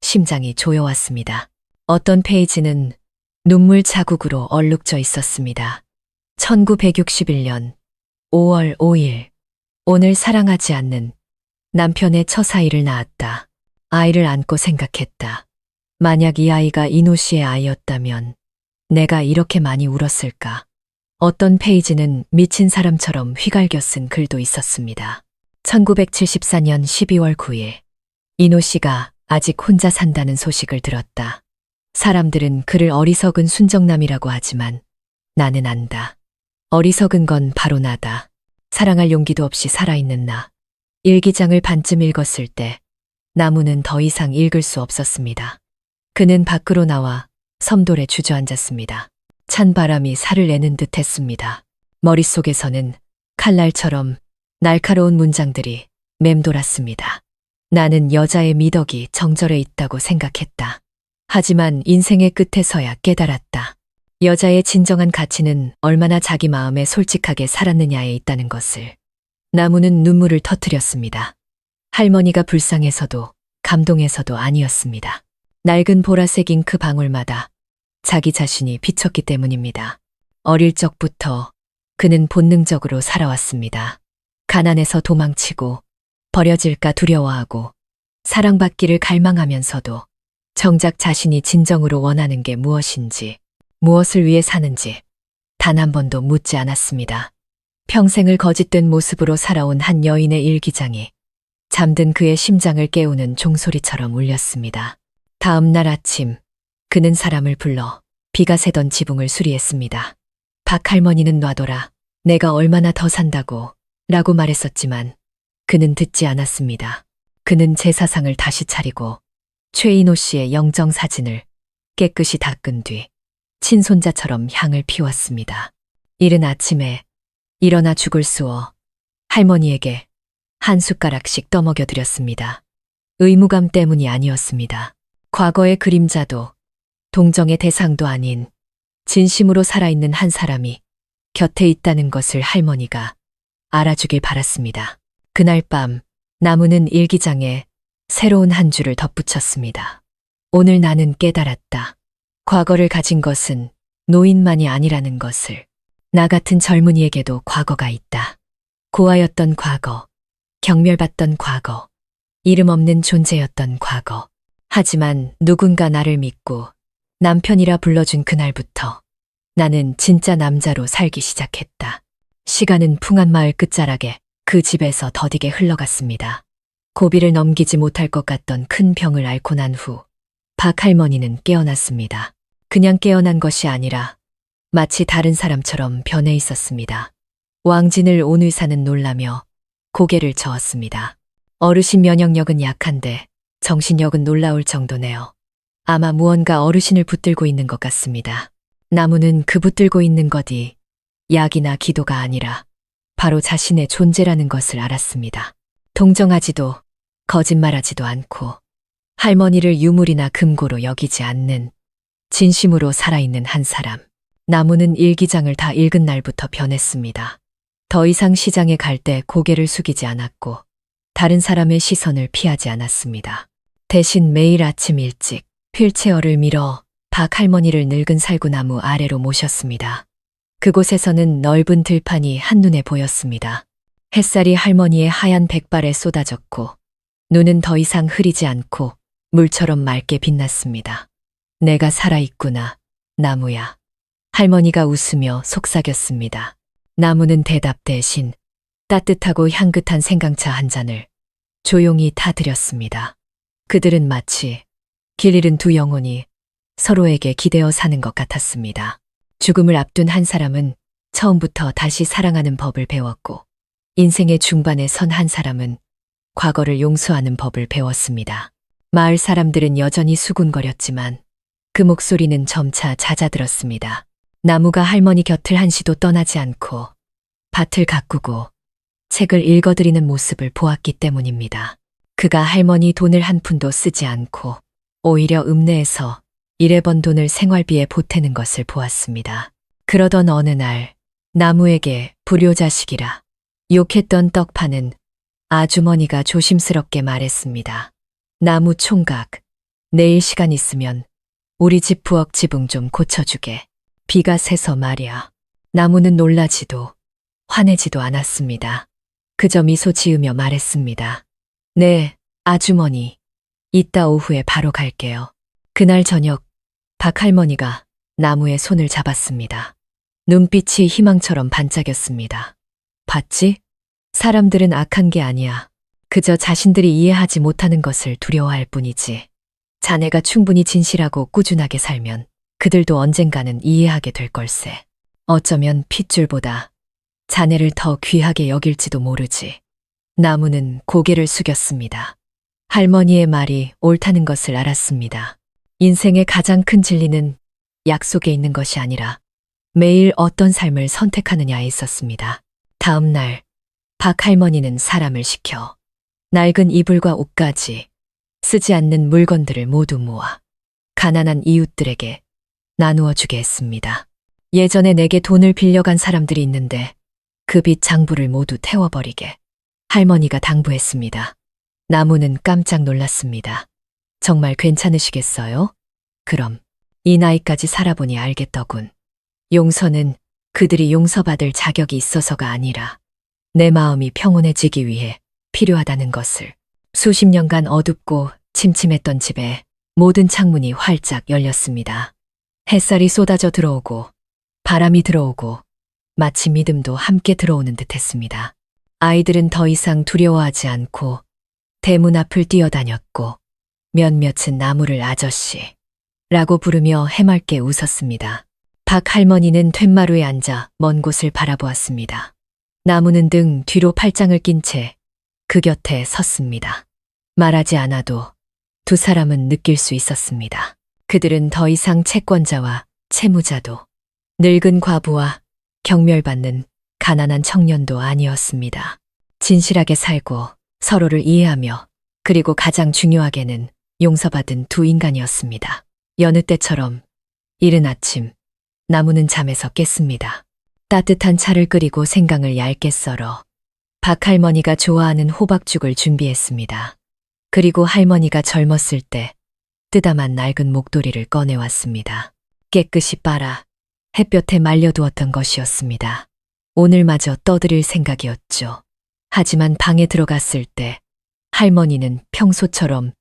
Speaker 1: 심장이 조여왔습니다. 어떤 페이지는 눈물 자국으로 얼룩져 있었습니다. 1961년 5월 5일. 오늘 사랑하지 않는 남편의 처사이를 낳았다. 아이를 안고 생각했다. 만약 이 아이가 이노 씨의 아이였다면 내가 이렇게 많이 울었을까? 어떤 페이지는 미친 사람처럼 휘갈겨 쓴 글도 있었습니다. 1974년 12월 9일. 이노 씨가 아직 혼자 산다는 소식을 들었다. 사람들은 그를 어리석은 순정남이라고 하지만 나는 안다. 어리석은 건 바로 나다. 사랑할 용기도 없이 살아있는 나. 일기장을 반쯤 읽었을 때 나무는 더 이상 읽을 수 없었습니다. 그는 밖으로 나와 섬돌에 주저앉았습니다. 찬 바람이 살을 내는 듯 했습니다. 머릿속에서는 칼날처럼 날카로운 문장들이 맴돌았습니다. 나는 여자의 미덕이 정절에 있다고 생각했다. 하지만 인생의 끝에서야 깨달았다. 여자의 진정한 가치는 얼마나 자기 마음에 솔직하게 살았느냐에 있다는 것을. 나무는 눈물을 터뜨렸습니다. 할머니가 불쌍해서도 감동해서도 아니었습니다. 낡은 보라색 잉크 방울마다 자기 자신이 비쳤기 때문입니다. 어릴 적부터 그는 본능적으로 살아왔습니다. 가난해서 도망치고 버려질까 두려워하고 사랑받기를 갈망하면서도 정작 자신이 진정으로 원하는 게 무엇인지, 무엇을 위해 사는지 단 한 번도 묻지 않았습니다. 평생을 거짓된 모습으로 살아온 한 여인의 일기장이 잠든 그의 심장을 깨우는 종소리처럼 울렸습니다. 다음 날 아침, 그는 사람을 불러 비가 새던 지붕을 수리했습니다. 박 할머니는 놔둬라. 내가 얼마나 더 산다고 라고 말했었지만 그는 듣지 않았습니다. 그는 제사상을 다시 차리고 최인호 씨의 영정 사진을 깨끗이 닦은 뒤 친손자처럼 향을 피웠습니다. 이른 아침에 일어나 죽을 쑤어 할머니에게 한 숟가락씩 떠먹여 드렸습니다. 의무감 때문이 아니었습니다. 과거의 그림자도 동정의 대상도 아닌 진심으로 살아있는 한 사람이 곁에 있다는 것을 할머니가 알아주길 바랐습니다. 그날 밤 나무는 일기장에 새로운 한 줄을 덧붙였습니다. 오늘 나는 깨달았다. 과거를 가진 것은 노인만이 아니라는 것을. 나 같은 젊은이에게도 과거가 있다. 고아였던 과거, 경멸받던 과거, 이름 없는 존재였던 과거. 하지만 누군가 나를 믿고 남편이라 불러준 그날부터 나는 진짜 남자로 살기 시작했다. 시간은 풍안마을 끝자락에 그 집에서 더디게 흘러갔습니다. 고비를 넘기지 못할 것 같던 큰 병을 앓고 난 후 박 할머니는 깨어났습니다. 그냥 깨어난 것이 아니라 마치 다른 사람처럼 변해 있었습니다. 왕진을 온 의사는 놀라며 고개를 저었습니다. 어르신 면역력은 약한데 정신력은 놀라울 정도네요. 아마 무언가 어르신을 붙들고 있는 것 같습니다. 나무는 그 붙들고 있는 것이 약이나 기도가 아니라 바로 자신의 존재라는 것을 알았습니다. 동정하지도 거짓말하지도 않고 할머니를 유물이나 금고로 여기지 않는 진심으로 살아있는 한 사람. 나무는 일기장을 다 읽은 날부터 변했습니다. 더 이상 시장에 갈 때 고개를 숙이지 않았고 다른 사람의 시선을 피하지 않았습니다. 대신 매일 아침 일찍 휠체어를 밀어 박 할머니를 늙은 살구나무 아래로 모셨습니다. 그곳에서는 넓은 들판이 한눈에 보였습니다. 햇살이 할머니의 하얀 백발에 쏟아졌고 눈은 더 이상 흐리지 않고 물처럼 맑게 빛났습니다. 내가 살아있구나, 나무야. 할머니가 웃으며 속삭였습니다. 나무는 대답 대신 따뜻하고 향긋한 생강차 한 잔을 조용히 타드렸습니다. 그들은 마치 길 잃은 두 영혼이 서로에게 기대어 사는 것 같았습니다. 죽음을 앞둔 한 사람은 처음부터 다시 사랑하는 법을 배웠고 인생의 중반에 선 한 사람은 과거를 용서하는 법을 배웠습니다. 마을 사람들은 여전히 수군거렸지만 그 목소리는 점차 잦아들었습니다. 나무가 할머니 곁을 한시도 떠나지 않고 밭을 가꾸고 책을 읽어드리는 모습을 보았기 때문입니다. 그가 할머니 돈을 한 푼도 쓰지 않고 오히려 읍내에서 일해 번 돈을 생활비에 보태는 것을 보았습니다. 그러던 어느 날 나무에게 불효자식이라 욕했던 떡파는 아주머니가 조심스럽게 말했습니다. 나무 총각, 내일 시간 있으면 우리 집 부엌 지붕 좀 고쳐주게. 비가 새서 말이야. 나무는 놀라지도 화내지도 않았습니다. 그저 미소 지으며 말했습니다. 네, 아주머니. 이따 오후에 바로 갈게요. 그날 저녁 박 할머니가 나무의 손을 잡았습니다. 눈빛이 희망처럼 반짝였습니다. 봤지? 사람들은 악한 게 아니야. 그저 자신들이 이해하지 못하는 것을 두려워할 뿐이지. 자네가 충분히 진실하고 꾸준하게 살면 그들도 언젠가는 이해하게 될 걸세. 어쩌면 핏줄보다 자네를 더 귀하게 여길지도 모르지. 나무는 고개를 숙였습니다. 할머니의 말이 옳다는 것을 알았습니다. 인생의 가장 큰 진리는 약속에 있는 것이 아니라 매일 어떤 삶을 선택하느냐에 있었습니다. 다음 날 박 할머니는 사람을 시켜 낡은 이불과 옷까지 쓰지 않는 물건들을 모두 모아 가난한 이웃들에게 나누어 주게 했습니다. 예전에 내게 돈을 빌려간 사람들이 있는데 그 빚 장부를 모두 태워버리게 할머니가 당부했습니다. 나무는 깜짝 놀랐습니다. 정말 괜찮으시겠어요? 그럼 이 나이까지 살아보니 알겠더군. 용서는 그들이 용서받을 자격이 있어서가 아니라 내 마음이 평온해지기 위해 필요하다는 것을. 수십 년간 어둡고 침침했던 집에 모든 창문이 활짝 열렸습니다. 햇살이 쏟아져 들어오고 바람이 들어오고 마치 믿음도 함께 들어오는 듯했습니다. 아이들은 더 이상 두려워하지 않고 대문 앞을 뛰어다녔고 몇몇은 나무를 아저씨라고 부르며 해맑게 웃었습니다. 박 할머니는 툇마루에 앉아 먼 곳을 바라보았습니다. 나무는 등 뒤로 팔짱을 낀 채 그 곁에 섰습니다. 말하지 않아도 두 사람은 느낄 수 있었습니다. 그들은 더 이상 채권자와 채무자도 늙은 과부와 경멸받는 가난한 청년도 아니었습니다. 진실하게 살고 서로를 이해하며 그리고 가장 중요하게는 용서받은 두 인간이었습니다. 여느 때처럼 이른 아침 나무는 잠에서 깼습니다. 따뜻한 차를 끓이고 생강을 얇게 썰어 박 할머니가 좋아하는 호박죽을 준비했습니다. 그리고 할머니가 젊었을 때 뜨담한 낡은 목도리를 꺼내왔습니다. 깨끗이 빨아 햇볕에 말려두었던 것이었습니다. 오늘마저 떠들일 생각이었죠. 하지만 방에 들어갔을 때 할머니는 평소처럼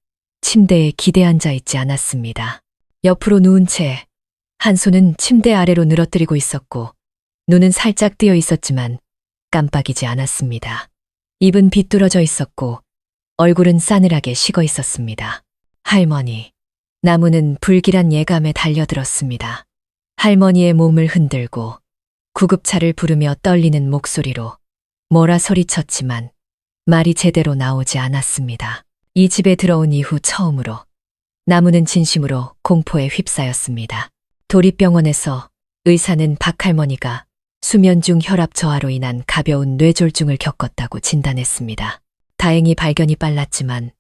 Speaker 1: 침대에 기대 앉아 있지 않았습니다. 옆으로 누운 채 한 손은 침대 아래로 늘어뜨리고 있었고 눈은 살짝 뜨여 있었지만 깜빡이지 않았습니다. 입은 비뚤어져 있었고 얼굴은 싸늘하게 식어 있었습니다. 할머니, 나무는 불길한 예감에 달려들었습니다. 할머니의 몸을 흔들고 구급차를 부르며 떨리는 목소리로 뭐라 소리쳤지만 말이 제대로 나오지 않았습니다. 이 집에 들어온 이후 처음으로 나무는 진심으로 공포에 휩싸였습니다. 도립병원에서 의사는 박 할머니가 수면 중 혈압 저하로 인한 가벼운 뇌졸중을 겪었다고 진단했습니다. 다행히 발견이 빨랐지만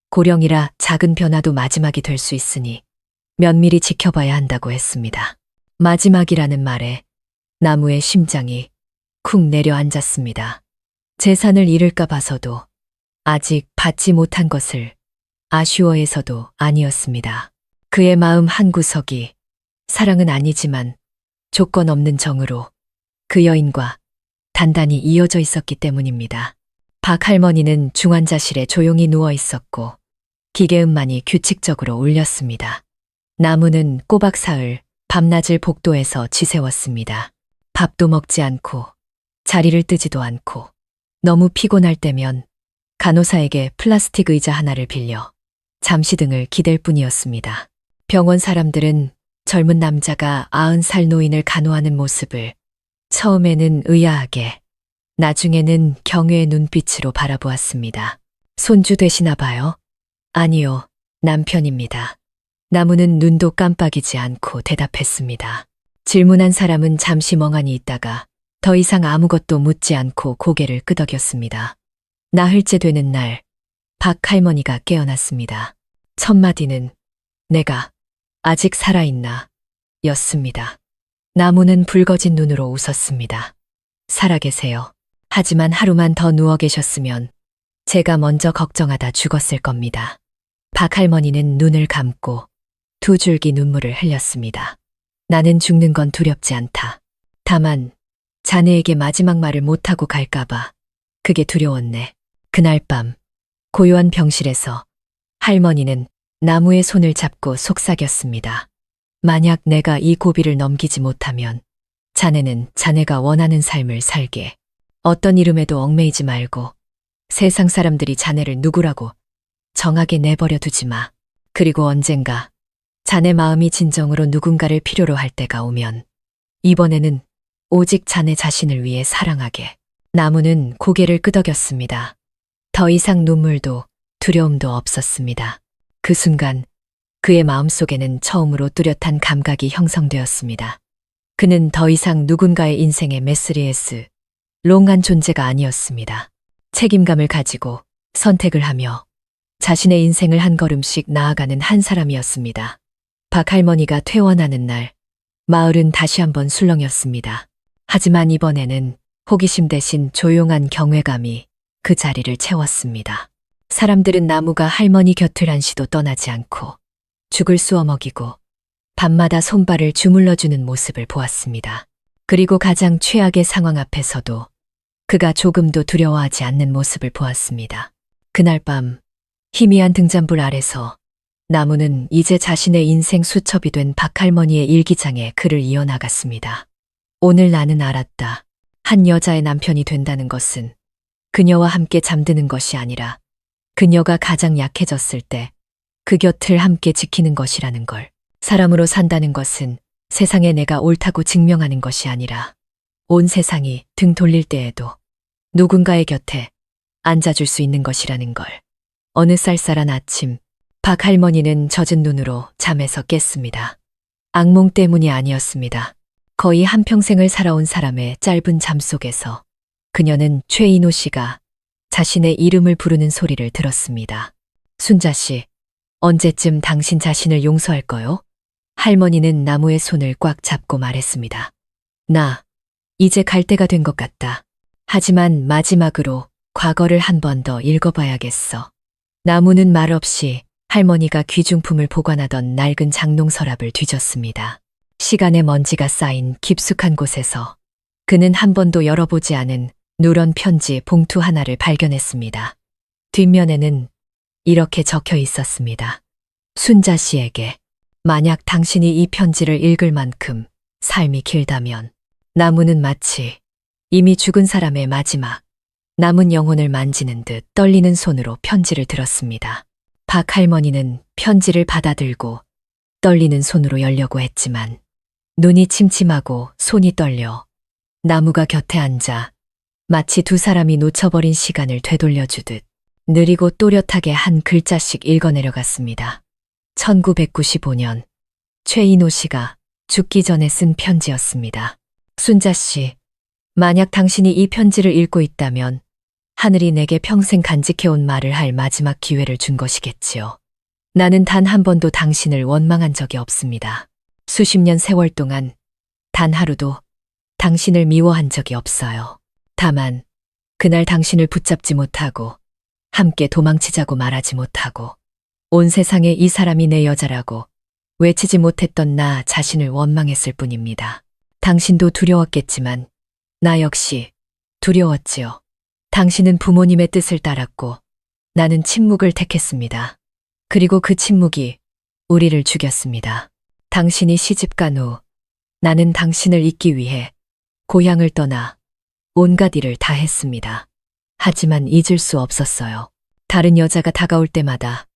Speaker 1: 고령이라 작은 변화도 마지막이 될 수 있으니 면밀히 지켜봐야 한다고 했습니다. 마지막이라는 말에 나무의 심장이 쿵 내려앉았습니다. 재산을 잃을까 봐서도 아직 받지 못한 것을 아쉬워해서도 아니었습니다. 그의 마음 한구석이 사랑은 아니지만 조건 없는 정으로 그 여인과 단단히 이어져 있었기 때문입니다. 박 할머니는 중환자실에 조용히 누워 있었고 기계음만이 규칙적으로 울렸습니다. 나무는 꼬박 사흘 밤낮을 복도에서 지새웠습니다. 밥도 먹지 않고 자리를 뜨지도 않고 너무 피곤할 때면 간호사에게 플라스틱 의자 하나를 빌려 잠시 등을 기댈 뿐이었습니다. 병원 사람들은 젊은 남자가 90살 노인을 간호하는 모습을 처음에는 의아하게, 나중에는 경외의 눈빛으로 바라보았습니다. 손주 되시나 봐요? 아니요, 남편입니다. 나무는 눈도 깜빡이지 않고 대답했습니다. 질문한 사람은 잠시 멍하니 있다가 더 이상 아무것도 묻지 않고 고개를 끄덕였습니다. 나흘째 되는 날, 박 할머니가 깨어났습니다. 첫 마디는 내가 아직 살아있나 였습니다. 나무는 붉어진 눈으로 웃었습니다. 살아계세요. 하지만 하루만 더 누워 계셨으면 제가 먼저 걱정하다 죽었을 겁니다. 박 할머니는 눈을 감고 두 줄기 눈물을 흘렸습니다. 나는 죽는 건 두렵지 않다. 다만 자네에게 마지막 말을 못하고 갈까봐 그게 두려웠네. 그날 밤 고요한 병실에서 할머니는 나무의 손을 잡고 속삭였습니다. 만약 내가 이 고비를 넘기지 못하면 자네는 자네가 원하는 삶을 살게. 어떤 이름에도 얽매이지 말고 세상 사람들이 자네를 누구라고 정하게 내버려 두지 마. 그리고 언젠가 자네 마음이 진정으로 누군가를 필요로 할 때가 오면 이번에는 오직 자네 자신을 위해 사랑하게. 나무는 고개를 끄덕였습니다. 더 이상 눈물도 두려움도 없었습니다. 그 순간 그의 마음속에는 처음으로 뚜렷한 감각이 형성되었습니다. 그는 더 이상 누군가의 인생의 메스리에스, 롱한 존재가 아니었습니다. 책임감을 가지고 선택을 하며 자신의 인생을 한 걸음씩 나아가는 한 사람이었습니다. 박 할머니가 퇴원하는 날, 마을은 다시 한번 술렁였습니다. 하지만 이번에는 호기심 대신 조용한 경외감이 그 자리를 채웠습니다. 사람들은 나무가 할머니 곁을 한시도 떠나지 않고 죽을 쑤어 먹이고 밤마다 손발을 주물러주는 모습을 보았습니다. 그리고 가장 최악의 상황 앞에서도 그가 조금도 두려워하지 않는 모습을 보았습니다. 그날 밤 희미한 등잔불 아래서 나무는 이제 자신의 인생 수첩이 된 박할머니의 일기장에 글을 이어나갔습니다. 오늘 나는 알았다. 한 여자의 남편이 된다는 것은 그녀와 함께 잠드는 것이 아니라 그녀가 가장 약해졌을 때 그 곁을 함께 지키는 것이라는 걸. 사람으로 산다는 것은 세상에 내가 옳다고 증명하는 것이 아니라 온 세상이 등 돌릴 때에도 누군가의 곁에 앉아줄 수 있는 것이라는 걸. 어느 쌀쌀한 아침, 박 할머니는 젖은 눈으로 잠에서 깼습니다. 악몽 때문이 아니었습니다. 거의 한평생을 살아온 사람의 짧은 잠 속에서 그녀는 최인호 씨가 자신의 이름을 부르는 소리를 들었습니다. 순자 씨, 언제쯤 당신 자신을 용서할 거요? 할머니는 나무의 손을 꽉 잡고 말했습니다. 나, 이제 갈 때가 된 것 같다. 하지만 마지막으로 과거를 한 번 더 읽어봐야겠어. 나무는 말없이 할머니가 귀중품을 보관하던 낡은 장롱 서랍을 뒤졌습니다. 시간의 먼지가 쌓인 깊숙한 곳에서 그는 한 번도 열어보지 않은 누런 편지 봉투 하나를 발견했습니다. 뒷면에는 이렇게 적혀 있었습니다. 순자 씨에게, 만약 당신이 이 편지를 읽을 만큼 삶이 길다면. 나무는 마치 이미 죽은 사람의 마지막 남은 영혼을 만지는 듯 떨리는 손으로 편지를 들었습니다. 박 할머니는 편지를 받아들고 떨리는 손으로 열려고 했지만 눈이 침침하고 손이 떨려 나무가 곁에 앉아 마치 두 사람이 놓쳐버린 시간을 되돌려주듯 느리고 또렷하게 한 글자씩 읽어내려갔습니다. 1995년 최인호 씨가 죽기 전에 쓴 편지였습니다. 순자 씨, 만약 당신이 이 편지를 읽고 있다면 하늘이 내게 평생 간직해온 말을 할 마지막 기회를 준 것이겠지요. 나는 단 한 번도 당신을 원망한 적이 없습니다. 수십 년 세월 동안 단 하루도 당신을 미워한 적이 없어요. 다만 그날 당신을 붙잡지 못하고 함께 도망치자고 말하지 못하고 온 세상에 이 사람이 내 여자라고 외치지 못했던 나 자신을 원망했을 뿐입니다. 당신도 두려웠겠지만 나 역시 두려웠지요. 당신은 부모님의 뜻을 따랐고 나는 침묵을 택했습니다. 그리고 그 침묵이 우리를 죽였습니다. 당신이 시집간 후 나는 당신을 잊기 위해 고향을 떠나 온갖 일을 다 했습니다. 하지만 잊을 수 없었어요. 다른 여자가 다가올 때마다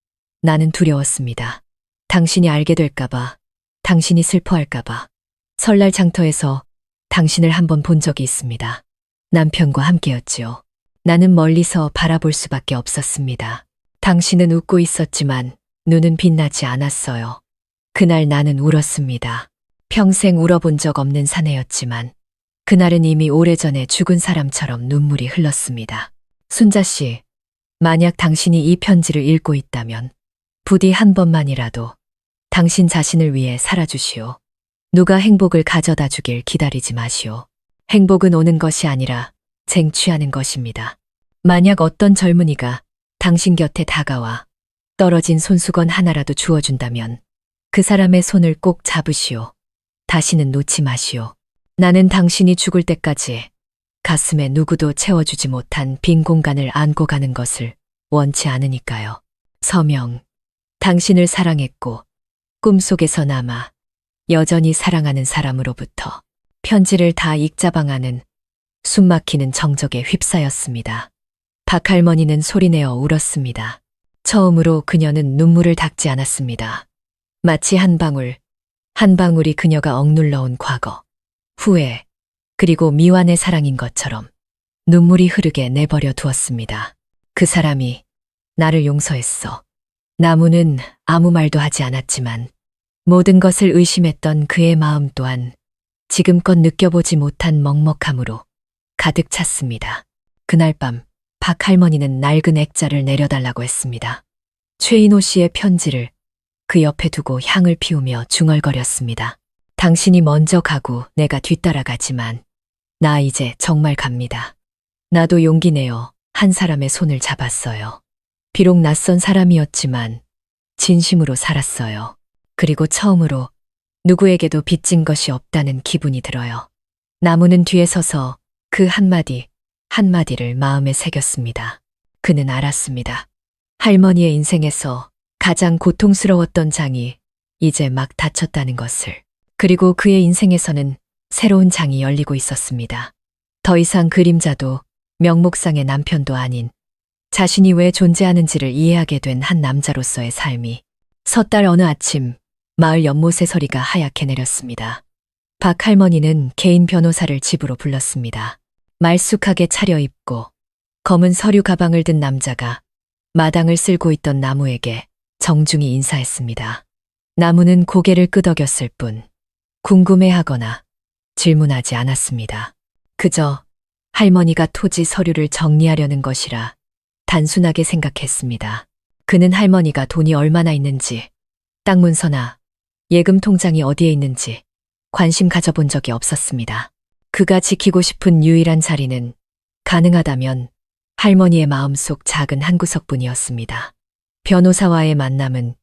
Speaker 1: 나는 두려웠습니다. 당신이 알게 될까봐, 당신이 슬퍼할까봐. 설날 장터에서 당신을 한번 본 적이 있습니다. 남편과 함께였지요. 나는 멀리서 바라볼 수밖에 없었습니다. 당신은 웃고 있었지만 눈은 빛나지 않았어요. 그날 나는 울었습니다. 평생 울어본 적 없는 사내였지만 그날은 이미 오래전에 죽은 사람처럼 눈물이 흘렀습니다. 순자 씨, 만약 당신이 이 편지를 읽고 있다면 부디 한 번만이라도 당신 자신을 위해 살아주시오. 누가 행복을 가져다 주길 기다리지 마시오. 행복은 오는 것이 아니라 쟁취하는 것입니다. 만약 어떤 젊은이가 당신 곁에 다가와 떨어진 손수건 하나라도 주어준다면 그 사람의 손을 꼭 잡으시오. 다시는 놓지 마시오. 나는 당신이 죽을 때까지 가슴에 누구도 채워주지 못한 빈 공간을 안고 가는 것을 원치 않으니까요. 서명, 당신을 사랑했고 꿈속에서 남아 여전히 사랑하는 사람으로부터. 편지를 다 읽자방하는 숨막히는 정적에 휩싸였습니다. 박 할머니는 소리내어 울었습니다. 처음으로 그녀는 눈물을 닦지 않았습니다. 마치 한 방울이 그녀가 억눌러온 과거, 후회, 그리고 미완의 사랑인 것처럼 눈물이 흐르게 내버려 두었습니다. 그 사람이 나를 용서했어. 나무는 아무 말도 하지 않았지만 모든 것을 의심했던 그의 마음 또한 지금껏 느껴보지 못한 먹먹함으로 가득 찼습니다. 그날 밤 박 할머니는 낡은 액자를 내려달라고 했습니다. 최인호 씨의 편지를 그 옆에 두고 향을 피우며 중얼거렸습니다. 당신이 먼저 가고 내가 뒤따라가지만 나 이제 정말 갑니다. 나도 용기 내어 한 사람의 손을 잡았어요. 비록 낯선 사람이었지만 진심으로 살았어요. 그리고 처음으로 누구에게도 빚진 것이 없다는 기분이 들어요. 나무는 뒤에 서서 그 한마디를 마음에 새겼습니다. 그는 알았습니다. 할머니의 인생에서 가장 고통스러웠던 장이 이제 막 닫혔다는 것을. 그리고 그의 인생에서는 새로운 장이 열리고 있었습니다. 더 이상 그림자도 명목상의 남편도 아닌 자신이 왜 존재하는지를 이해하게 된 한 남자로서의 삶이 섣달 어느 아침 마을 연못의 서리가 하얗게 내렸습니다. 박 할머니는 개인 변호사를 집으로 불렀습니다. 말쑥하게 차려입고 검은 서류 가방을 든 남자가 마당을 쓸고 있던 나무에게 정중히 인사했습니다. 나무는 고개를 끄덕였을 뿐 궁금해하거나 질문하지 않았습니다. 그저 할머니가 토지 서류를 정리하려는 것이라 단순하게 생각했습니다. 그는 할머니가 돈이 얼마나 있는지, 땅 문서나 예금 통장이 어디에 있는지 관심 가져본 적이 없었습니다. 그가 지키고 싶은 유일한 자리는 가능하다면 할머니의 마음속 작은 한 구석뿐이었습니다. 변호사와의 만남은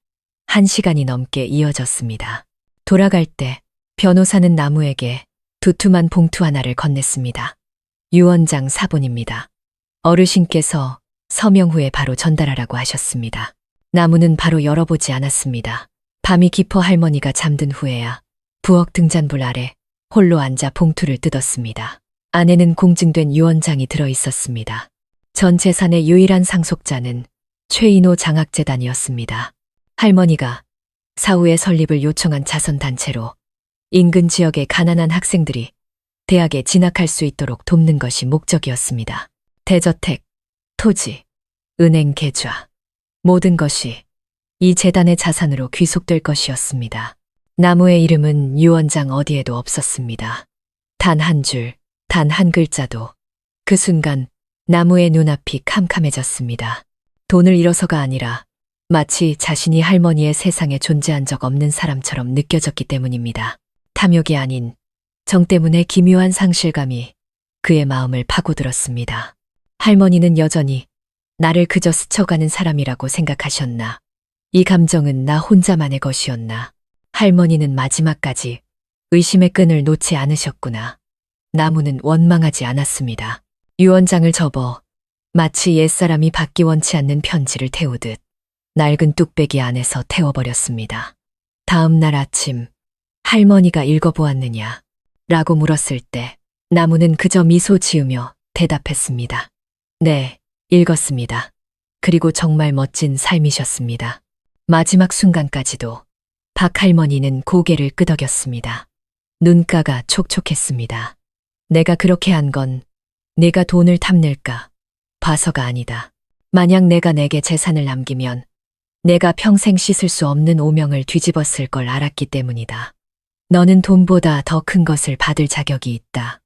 Speaker 1: 1시간이 넘게 이어졌습니다. 돌아갈 때 변호사는 나무에게 두툼한 봉투 하나를 건넸습니다. 유언장 사본입니다. 어르신께서 서명 후에 바로 전달하라고 하셨습니다. 나무는 바로 열어보지 않았습니다. 밤이 깊어 할머니가 잠든 후에야 부엌 등잔불 아래 홀로 앉아 봉투를 뜯었습니다. 안에는 공증된 유언장이 들어 있었습니다. 전 재산의 유일한 상속자는 최인호 장학재단이었습니다. 할머니가 사후에 설립을 요청한 자선단체로 인근 지역의 가난한 학생들이 대학에 진학할 수 있도록 돕는 것이 목적이었습니다. 대저택, 토지, 은행 계좌, 모든 것이 이 재단의 자산으로 귀속될 것이었습니다. 나무의 이름은 유언장 어디에도 없었습니다. 단 한 줄, 단 한 글자도. 그 순간 나무의 눈앞이 캄캄해졌습니다. 돈을 잃어서가 아니라 마치 자신이 할머니의 세상에 존재한 적 없는 사람처럼 느껴졌기 때문입니다. 탐욕이 아닌 정 때문에 기묘한 상실감이 그의 마음을 파고들었습니다. 할머니는 여전히 나를 그저 스쳐가는 사람이라고 생각하셨나? 이 감정은 나 혼자만의 것이었나? 할머니는 마지막까지 의심의 끈을 놓지 않으셨구나. 나무는 원망하지 않았습니다. 유언장을 접어 마치 옛사람이 받기 원치 않는 편지를 태우듯 낡은 뚝배기 안에서 태워버렸습니다. 다음 날 아침 할머니가 읽어보았느냐? 라고 물었을 때 나무는 그저 미소 지으며 대답했습니다. 네, 읽었습니다. 그리고 정말 멋진 삶이셨습니다. 마지막 순간까지도 박 할머니는 고개를 끄덕였습니다. 눈가가 촉촉했습니다. 내가 그렇게 한 건 네가 돈을 탐낼까 봐서가 아니다. 만약 내게 재산을 남기면 내가 평생 씻을 수 없는 오명을 뒤집었을 걸 알았기 때문이다. 너는 돈보다 더 큰 것을 받을 자격이 있다.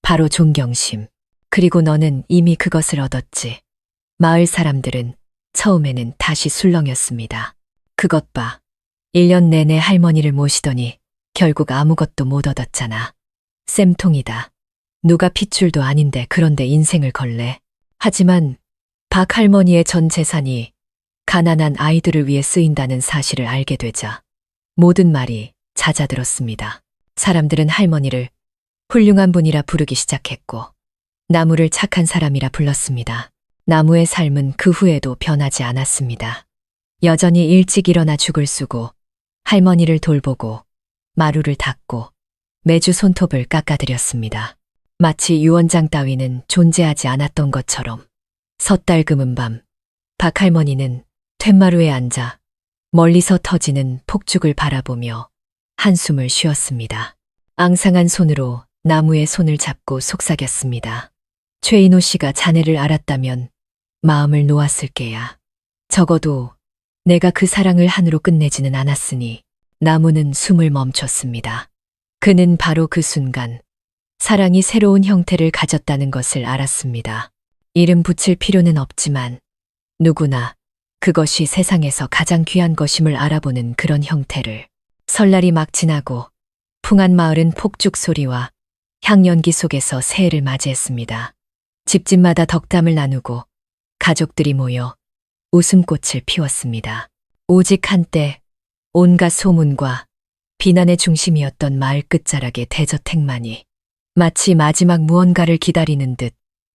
Speaker 1: 바로 존경심. 그리고 너는 이미 그것을 얻었지. 마을 사람들은 처음에는 다시 술렁였습니다. 그것 봐. 1년 내내 할머니를 모시더니 결국 아무것도 못 얻었잖아. 쌤통이다. 누가 핏줄도 아닌데 그런데 인생을 걸래. 하지만 박 할머니의 전 재산이 가난한 아이들을 위해 쓰인다는 사실을 알게 되자 모든 말이 잦아들었습니다. 사람들은 할머니를 훌륭한 분이라 부르기 시작했고 나무를 착한 사람이라 불렀습니다. 나무의 삶은 그 후에도 변하지 않았습니다. 여전히 일찍 일어나 죽을 쓰고 할머니를 돌보고 마루를 닦고 매주 손톱을 깎아드렸습니다. 마치 유언장 따위는 존재하지 않았던 것처럼. 섣달 금은 밤 박 할머니는 툇마루에 앉아 멀리서 터지는 폭죽을 바라보며 한숨을 쉬었습니다. 앙상한 손으로 나무의 손을 잡고 속삭였습니다. 최인호 씨가 자네를 알았다면 마음을 놓았을 게야. 적어도 내가 그 사랑을 한으로 끝내지는 않았으니. 나무는 숨을 멈췄습니다. 그는 바로 그 순간 사랑이 새로운 형태를 가졌다는 것을 알았습니다. 이름 붙일 필요는 없지만 누구나 그것이 세상에서 가장 귀한 것임을 알아보는 그런 형태를. 설날이 막 지나고 풍한 마을은 폭죽 소리와 향연기 속에서 새해를 맞이했습니다. 집집마다 덕담을 나누고 가족들이 모여 웃음꽃을 피웠습니다. 오직 한때 온갖 소문과 비난의 중심이었던 마을 끝자락의 대저택만이 마치 마지막 무언가를 기다리는 듯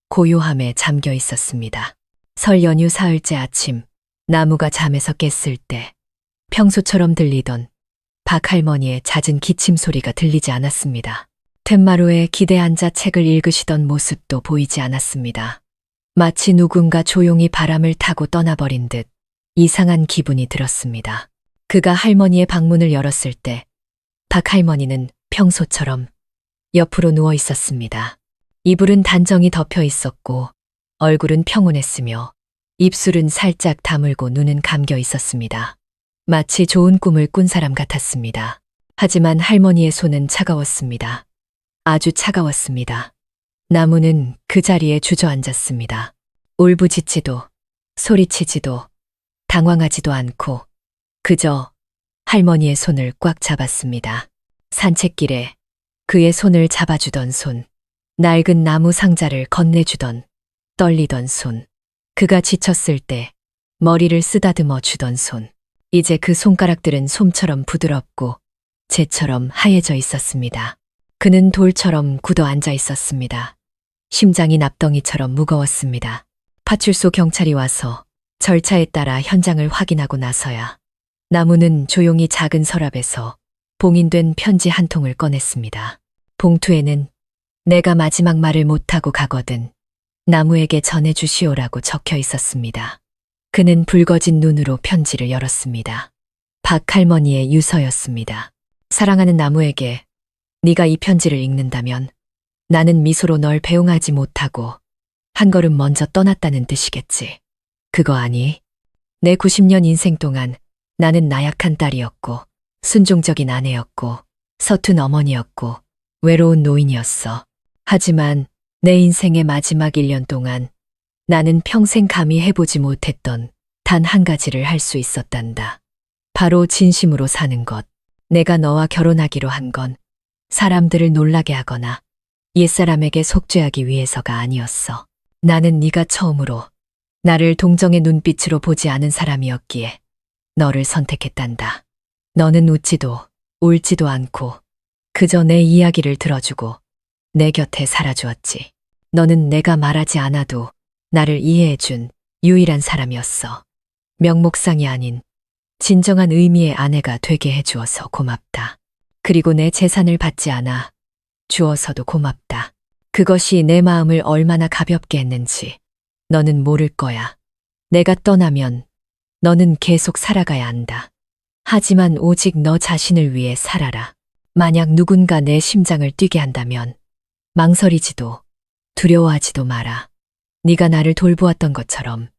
Speaker 1: 고요함에 잠겨 있었습니다. 설 연휴 사흘째 아침, 나무가 잠에서 깼을 때 평소처럼 들리던 박 할머니의 잦은 기침 소리가 들리지 않았습니다. 툇마루에 기대 앉아 책을 읽으시던 모습도 보이지 않았습니다. 마치 누군가 조용히 바람을 타고 떠나버린 듯 이상한 기분이 들었습니다. 그가 할머니의 방문을 열었을 때 박 할머니는 평소처럼 옆으로 누워 있었습니다. 이불은 단정히 덮여 있었고 얼굴은 평온했으며 입술은 살짝 다물고 눈은 감겨 있었습니다. 마치 좋은 꿈을 꾼 사람 같았습니다. 하지만 할머니의 손은 차가웠습니다. 아주 차가웠습니다. 나무는 그 자리에 주저앉았습니다. 울부짖지도 소리치지도 당황하지도 않고 그저 할머니의 손을 꽉 잡았습니다. 산책길에 그의 손을 잡아주던 손, 낡은 나무 상자를 건네주던 떨리던 손, 그가 지쳤을 때 머리를 쓰다듬어 주던 손, 이제 그 손가락들은 솜처럼 부드럽고 재처럼 하얘져 있었습니다. 그는 돌처럼 굳어 앉아 있었습니다. 심장이 납덩이처럼 무거웠습니다. 파출소 경찰이 와서 절차에 따라 현장을 확인하고 나서야 나무는 조용히 작은 서랍에서 봉인된 편지 한 통을 꺼냈습니다. 봉투에는 내가 마지막 말을 못하고 가거든 나무에게 전해주시오라고 적혀 있었습니다. 그는 붉어진 눈으로 편지를 열었습니다. 박 할머니의 유서였습니다. 사랑하는 나무에게 네가 이 편지를 읽는다면 나는 미소로 널 배웅하지 못하고 한 걸음 먼저 떠났다는 뜻이겠지. 그거 아니? 내 90년 인생 동안 나는 나약한 딸이었고 순종적인 아내였고 서툰 어머니였고 외로운 노인이었어. 하지만 내 인생의 마지막 1년 동안 나는 평생 감히 해보지 못했던 단 한 가지를 할 수 있었단다. 바로 진심으로 사는 것. 내가 너와 결혼하기로 한 건 사람들을 놀라게 하거나 옛사람에게 속죄하기 위해서가 아니었어. 나는 네가 처음으로 나를 동정의 눈빛으로 보지 않은 사람이었기에 너를 선택했단다. 너는 웃지도 울지도 않고 그저 내 이야기를 들어주고 내 곁에 살아주었지. 너는 내가 말하지 않아도 나를 이해해준 유일한 사람이었어. 명목상이 아닌 진정한 의미의 아내가 되게 해주어서 고맙다. 그리고 내 재산을 받지 않아 주어서도 고맙다. 그것이 내 마음을 얼마나 가볍게 했는지 너는 모를 거야. 내가 떠나면 너는 계속 살아가야 한다. 하지만 오직 너 자신을 위해 살아라. 만약 누군가 내 심장을 뛰게 한다면 망설이지도 두려워하지도 마라. 네가 나를 돌보았던 것처럼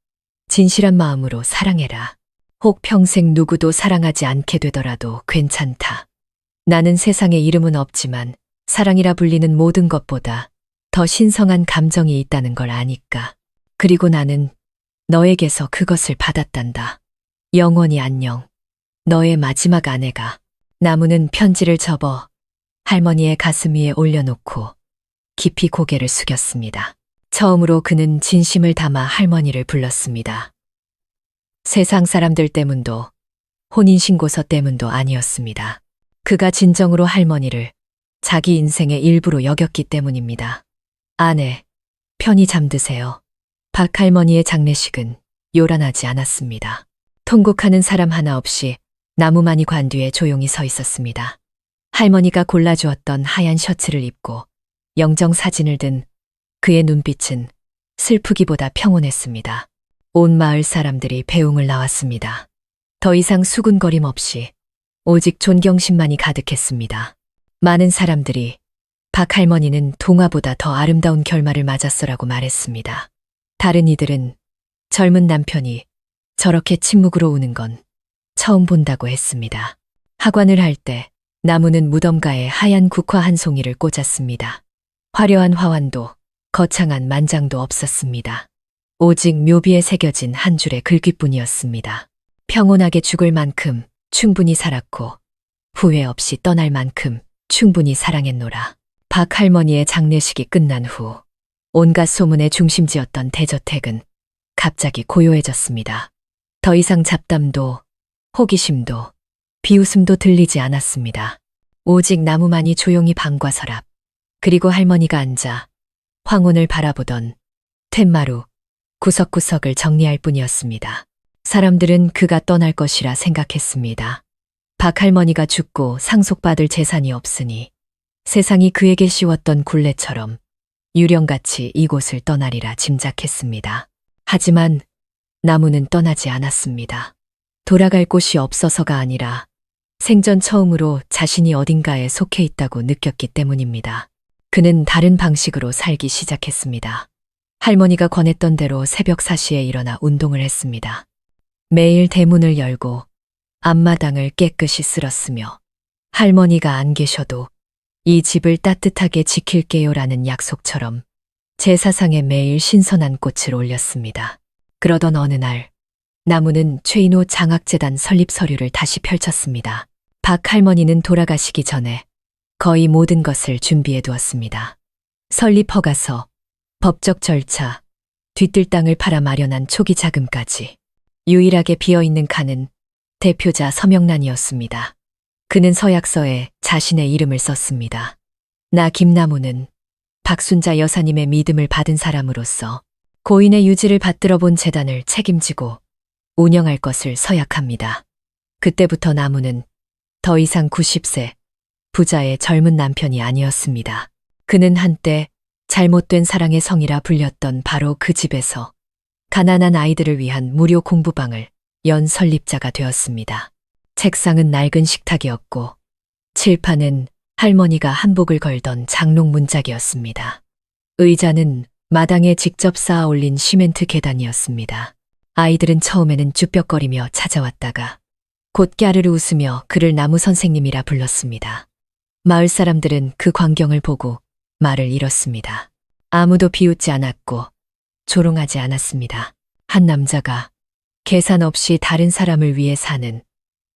Speaker 1: 진실한 마음으로 사랑해라. 혹 평생 누구도 사랑하지 않게 되더라도 괜찮다. 나는 세상에 이름은 없지만 사랑이라 불리는 모든 것보다 더 신성한 감정이 있다는 걸 아니까. 그리고 나는 너에게서 그것을 받았단다. 영원히 안녕. 너의 마지막 아내가. 나무는 편지를 접어 할머니의 가슴 위에 올려놓고 깊이 고개를 숙였습니다. 처음으로 그는 진심을 담아 할머니를 불렀습니다. 세상 사람들 때문도 혼인신고서 때문도 아니었습니다. 그가 진정으로 할머니를 자기 인생의 일부로 여겼기 때문입니다. 아내, 편히 잠드세요. 박 할머니의 장례식은 요란하지 않았습니다. 통곡하는 사람 하나 없이 나무만이 관 뒤에 조용히 서 있었습니다. 할머니가 골라주었던 하얀 셔츠를 입고 영정 사진을 든 그의 눈빛은 슬프기보다 평온했습니다. 온 마을 사람들이 배웅을 나왔습니다. 더 이상 수군거림 없이 오직 존경심만이 가득했습니다. 많은 사람들이 박 할머니는 동화보다 더 아름다운 결말을 맞았어라고 말했습니다. 다른 이들은 젊은 남편이 저렇게 침묵으로 우는 건 처음 본다고 했습니다. 하관을 할 때 나무는 무덤가에 하얀 국화 한 송이를 꽂았습니다. 화려한 화환도 거창한 만장도 없었습니다. 오직 묘비에 새겨진 한 줄의 글귀뿐이었습니다. 평온하게 죽을 만큼 충분히 살았고 후회 없이 떠날 만큼 충분히 사랑했노라. 박 할머니의 장례식이 끝난 후 온갖 소문의 중심지였던 대저택은 갑자기 고요해졌습니다. 더 이상 잡담도 호기심도 비웃음도 들리지 않았습니다. 오직 나무만이 조용히 방과 서랍 그리고 할머니가 앉아 황혼을 바라보던 툇마루 구석구석을 정리할 뿐이었습니다. 사람들은 그가 떠날 것이라 생각했습니다. 박 할머니가 죽고 상속받을 재산이 없으니 세상이 그에게 씌웠던 굴레처럼 유령같이 이곳을 떠나리라 짐작했습니다. 하지만 나무는 떠나지 않았습니다. 돌아갈 곳이 없어서가 아니라 생전 처음으로 자신이 어딘가에 속해 있다고 느꼈기 때문입니다. 그는 다른 방식으로 살기 시작했습니다. 할머니가 권했던 대로 새벽 4시에 일어나 운동을 했습니다. 매일 대문을 열고 앞마당을 깨끗이 쓸었으며 할머니가 안 계셔도 이 집을 따뜻하게 지킬게요라는 약속처럼 제사상에 매일 신선한 꽃을 올렸습니다. 그러던 어느 날 나무는 최인호 장학재단 설립 서류를 다시 펼쳤습니다. 박 할머니는 돌아가시기 전에 거의 모든 것을 준비해 두었습니다. 설립 허가서, 법적 절차, 뒤뜰 땅을 팔아 마련한 초기 자금까지. 유일하게 비어있는 칸은 대표자 서명란이었습니다. 그는 서약서에 자신의 이름을 썼습니다. 나 김나무는 박순자 여사님의 믿음을 받은 사람으로서 고인의 유지를 받들어 본 재단을 책임지고 운영할 것을 서약합니다. 그때부터 나무는 더 이상 90세 부자의 젊은 남편이 아니었습니다. 그는 한때 잘못된 사랑의 성이라 불렸던 바로 그 집에서 가난한 아이들을 위한 무료 공부방을 연 설립자가 되었습니다. 책상은 낡은 식탁이었고 칠판은 할머니가 한복을 걸던 장롱 문짝이었습니다. 의자는 마당에 직접 쌓아 올린 시멘트 계단이었습니다. 아이들은 처음에는 쭈뼛거리며 찾아왔다가 곧 깨르르 웃으며 그를 나무 선생님이라 불렀습니다. 마을 사람들은 그 광경을 보고 말을 잃었습니다. 아무도 비웃지 않았고 조롱하지 않았습니다. 한 남자가 계산 없이 다른 사람을 위해 사는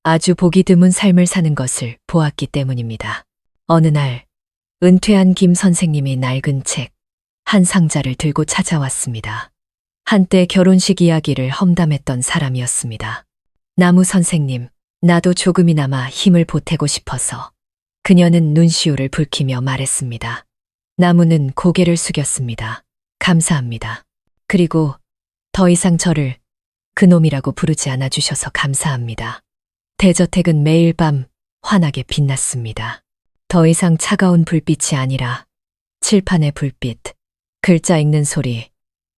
Speaker 1: 아주 보기 드문 삶을 사는 것을 보았기 때문입니다. 어느 날 은퇴한 김 선생님이 낡은 책 한 상자를 들고 찾아왔습니다. 한때 결혼식 이야기를 험담했던 사람이었습니다. 나무 선생님, 나도 조금이나마 힘을 보태고 싶어서. 그녀는 눈시울을 붉히며 말했습니다. 나무는 고개를 숙였습니다. 감사합니다. 그리고 더 이상 저를 그놈이라고 부르지 않아 주셔서 감사합니다. 대저택은 매일 밤 환하게 빛났습니다. 더 이상 차가운 불빛이 아니라 칠판의 불빛, 글자 읽는 소리,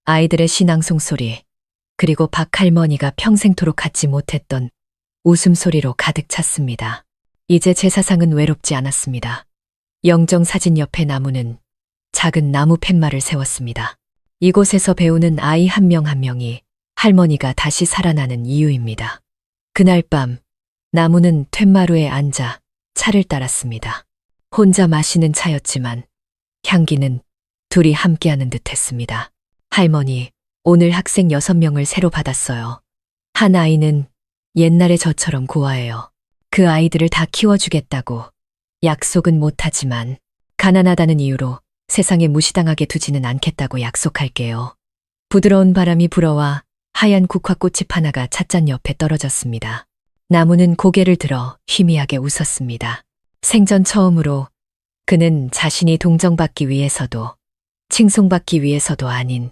Speaker 1: 아이들의 신앙송 소리, 그리고 박 할머니가 평생토록 갖지 못했던 웃음소리로 가득 찼습니다. 이제 제사상은 외롭지 않았습니다. 영정사진 옆에 나무는 작은 나무 팻말을 세웠습니다. 이곳에서 배우는 아이 한 명 한 명이 할머니가 다시 살아나는 이유입니다. 그날 밤 나무는 툇마루에 앉아 차를 따랐습니다. 혼자 마시는 차였지만 향기는 둘이 함께하는 듯했습니다. 할머니, 오늘 학생 6명을 새로 받았어요. 한 아이는 옛날에 저처럼 고아예요. 그 아이들을 다 키워주겠다고 약속은 못하지만 가난하다는 이유로 세상에 무시당하게 두지는 않겠다고 약속할게요. 부드러운 바람이 불어와 하얀 국화꽃잎 하나가 찻잔 옆에 떨어졌습니다. 나무는 고개를 들어 희미하게 웃었습니다. 생전 처음으로 그는 자신이 동정받기 위해서도 칭송받기 위해서도 아닌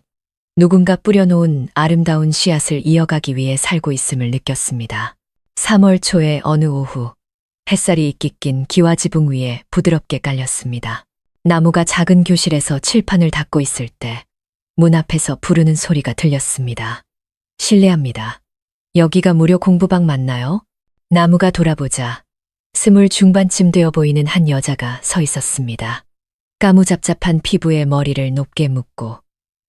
Speaker 1: 누군가 뿌려놓은 아름다운 씨앗을 이어가기 위해 살고 있음을 느꼈습니다. 3월 초의 어느 오후 햇살이 이끼 낀 기와지붕 위에 부드럽게 깔렸습니다. 나무가 작은 교실에서 칠판을 닦고 있을 때 문 앞에서 부르는 소리가 들렸습니다. 실례합니다. 여기가 무료 공부방 맞나요? 나무가 돌아보자 20 중반쯤 되어 보이는 한 여자가 서 있었습니다. 까무잡잡한 피부에 머리를 높게 묶고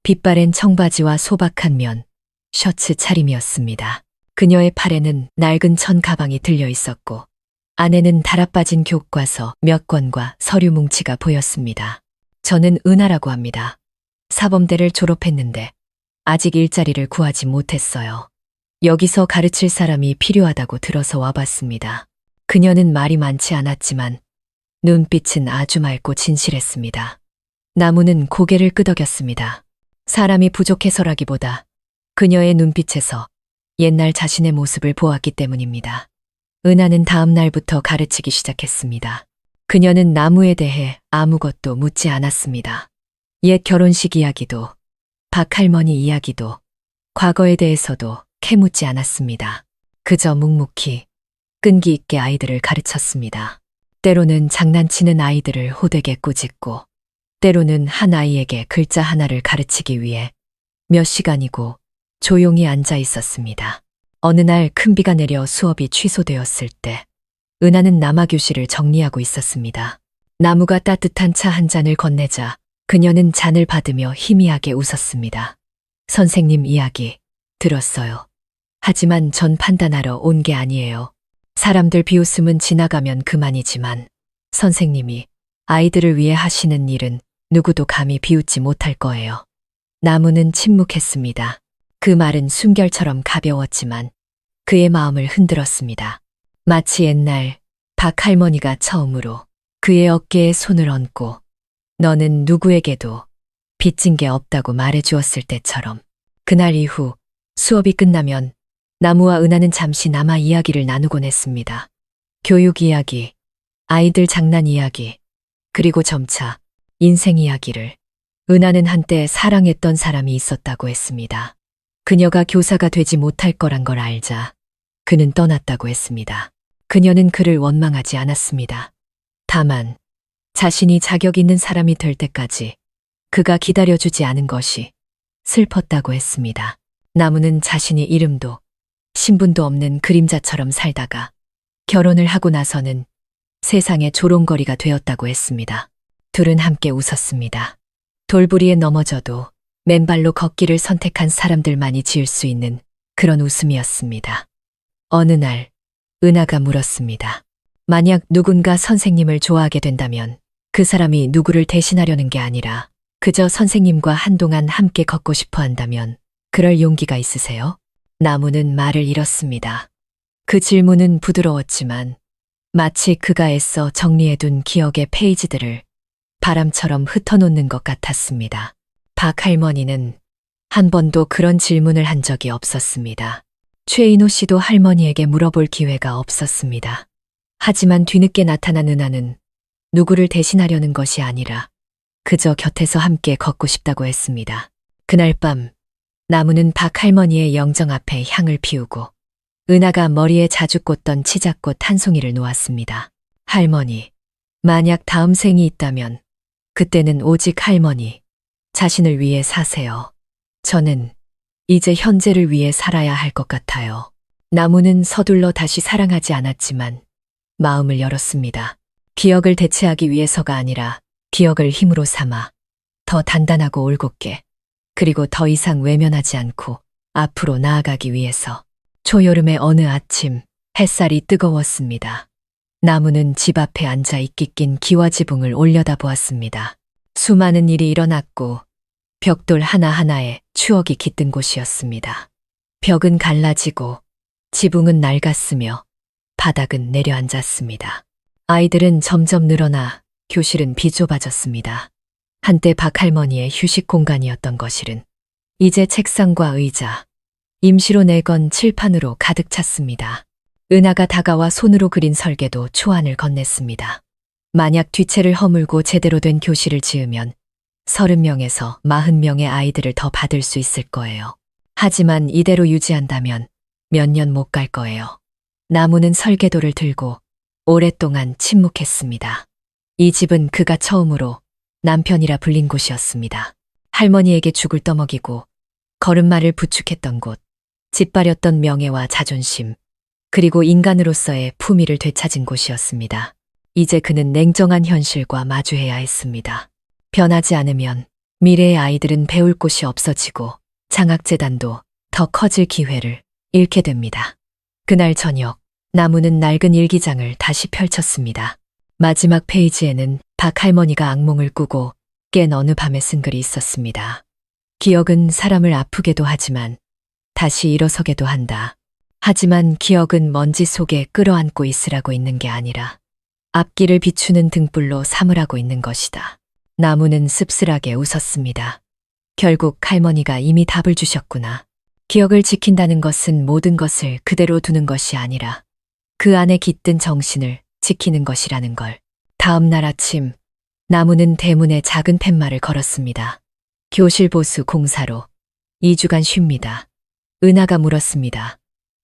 Speaker 1: 빛바랜 청바지와 소박한 면, 셔츠 차림이었습니다. 그녀의 팔에는 낡은 천 가방이 들려 있었고 안에는 달아빠진 교과서 몇 권과 서류 뭉치가 보였습니다. 저는 은하라고 합니다. 사범대를 졸업했는데 아직 일자리를 구하지 못했어요. 여기서 가르칠 사람이 필요하다고 들어서 와봤습니다. 그녀는 말이 많지 않았지만 눈빛은 아주 맑고 진실했습니다. 나무는 고개를 끄덕였습니다. 사람이 부족해서라기보다 그녀의 눈빛에서 옛날 자신의 모습을 보았기 때문입니다. 은하는 다음 날부터 가르치기 시작했습니다. 그녀는 나무에 대해 아무것도 묻지 않았습니다. 옛 결혼식 이야기도, 박 할머니 이야기도, 과거에 대해서도 캐묻지 않았습니다. 그저 묵묵히 끈기 있게 아이들을 가르쳤습니다. 때로는 장난치는 아이들을 호되게 꾸짖고, 때로는 한 아이에게 글자 하나를 가르치기 위해 몇 시간이고 조용히 앉아 있었습니다. 어느 날 큰 비가 내려 수업이 취소되었을 때 은하는 남아교실을 정리하고 있었습니다. 나무가 따뜻한 차 한 잔을 건네자 그녀는 잔을 받으며 희미하게 웃었습니다. 선생님 이야기 들었어요. 하지만 전 판단하러 온 게 아니에요. 사람들 비웃음은 지나가면 그만이지만 선생님이 아이들을 위해 하시는 일은 누구도 감히 비웃지 못할 거예요. 나무는 침묵했습니다. 그 말은 숨결처럼 가벼웠지만 그의 마음을 흔들었습니다. 마치 옛날 박 할머니가 처음으로 그의 어깨에 손을 얹고 너는 누구에게도 빚진 게 없다고 말해주었을 때처럼. 그날 이후 수업이 끝나면 나무와 은하는 잠시 남아 이야기를 나누곤 했습니다. 교육 이야기, 아이들 장난 이야기, 그리고 점차 인생 이야기를. 은하는 한때 사랑했던 사람이 있었다고 했습니다. 그녀가 교사가 되지 못할 거란 걸 알자 그는 떠났다고 했습니다. 그녀는 그를 원망하지 않았습니다. 다만 자신이 자격 있는 사람이 될 때까지 그가 기다려주지 않은 것이 슬펐다고 했습니다. 나무는 자신이 이름도 신분도 없는 그림자처럼 살다가 결혼을 하고 나서는 세상의 조롱거리가 되었다고 했습니다. 둘은 함께 웃었습니다. 돌부리에 넘어져도 맨발로 걷기를 선택한 사람들만이 지을 수 있는 그런 웃음이었습니다. 어느 날 은하가 물었습니다. 만약 누군가 선생님을 좋아하게 된다면 그 사람이 누구를 대신하려는 게 아니라 그저 선생님과 한동안 함께 걷고 싶어 한다면 그럴 용기가 있으세요? 나무는 말을 잃었습니다. 그 질문은 부드러웠지만 마치 그가 애써 정리해둔 기억의 페이지들을 바람처럼 흩어놓는 것 같았습니다. 박 할머니는 한 번도 그런 질문을 한 적이 없었습니다. 최인호 씨도 할머니에게 물어볼 기회가 없었습니다. 하지만 뒤늦게 나타난 은하는 누구를 대신하려는 것이 아니라 그저 곁에서 함께 걷고 싶다고 했습니다. 그날 밤 나무는 박 할머니의 영정 앞에 향을 피우고 은하가 머리에 자주 꽂던 치자꽃 한 송이를 놓았습니다. 할머니, 만약 다음 생이 있다면 그때는 오직 할머니 자신을 위해 사세요. 저는 이제 현재를 위해 살아야 할 것 같아요. 나무는 서둘러 다시 사랑하지 않았지만 마음을 열었습니다. 기억을 대체하기 위해서가 아니라 기억을 힘으로 삼아 더 단단하고 올곧게 그리고 더 이상 외면하지 않고 앞으로 나아가기 위해서. 초여름의 어느 아침 햇살이 뜨거웠습니다. 나무는 집 앞에 앉아 이끼 낀 기와 지붕을 올려다보았습니다. 수많은 일이 일어났고 벽돌 하나하나에 추억이 깃든 곳이었습니다. 벽은 갈라지고 지붕은 낡았으며 바닥은 내려앉았습니다. 아이들은 점점 늘어나 교실은 비좁아졌습니다. 한때 박 할머니의 휴식 공간이었던 거실은 이제 책상과 의자, 임시로 내건 칠판으로 가득 찼습니다. 은하가 다가와 손으로 그린 설계도 초안을 건넸습니다. 만약 뒷채를 허물고 제대로 된 교실을 지으면 30명에서 40명의 아이들을 더 받을 수 있을 거예요. 하지만 이대로 유지한다면 몇 년 못 갈 거예요. 나무는 설계도를 들고 오랫동안 침묵했습니다. 이 집은 그가 처음으로 남편이라 불린 곳이었습니다. 할머니에게 죽을 떠먹이고 걸음마를 부축했던 곳, 짓밟였던 명예와 자존심, 그리고 인간으로서의 품위를 되찾은 곳이었습니다. 이제 그는 냉정한 현실과 마주해야 했습니다. 변하지 않으면 미래의 아이들은 배울 곳이 없어지고 장학재단도 더 커질 기회를 잃게 됩니다. 그날 저녁, 나무는 낡은 일기장을 다시 펼쳤습니다. 마지막 페이지에는 박 할머니가 악몽을 꾸고 깬 어느 밤에 쓴 글이 있었습니다. 기억은 사람을 아프게도 하지만 다시 일어서게도 한다. 하지만 기억은 먼지 속에 끌어안고 있으라고 있는 게 아니라 앞길을 비추는 등불로 삼으라고 있는 것이다. 나무는 씁쓸하게 웃었습니다. 결국 할머니가 이미 답을 주셨구나. 기억을 지킨다는 것은 모든 것을 그대로 두는 것이 아니라 그 안에 깃든 정신을 지키는 것이라는 걸. 다음 날 아침, 나무는 대문에 작은 팻말을 걸었습니다. 교실 보수 공사로 2주간 쉽니다. 은하가 물었습니다.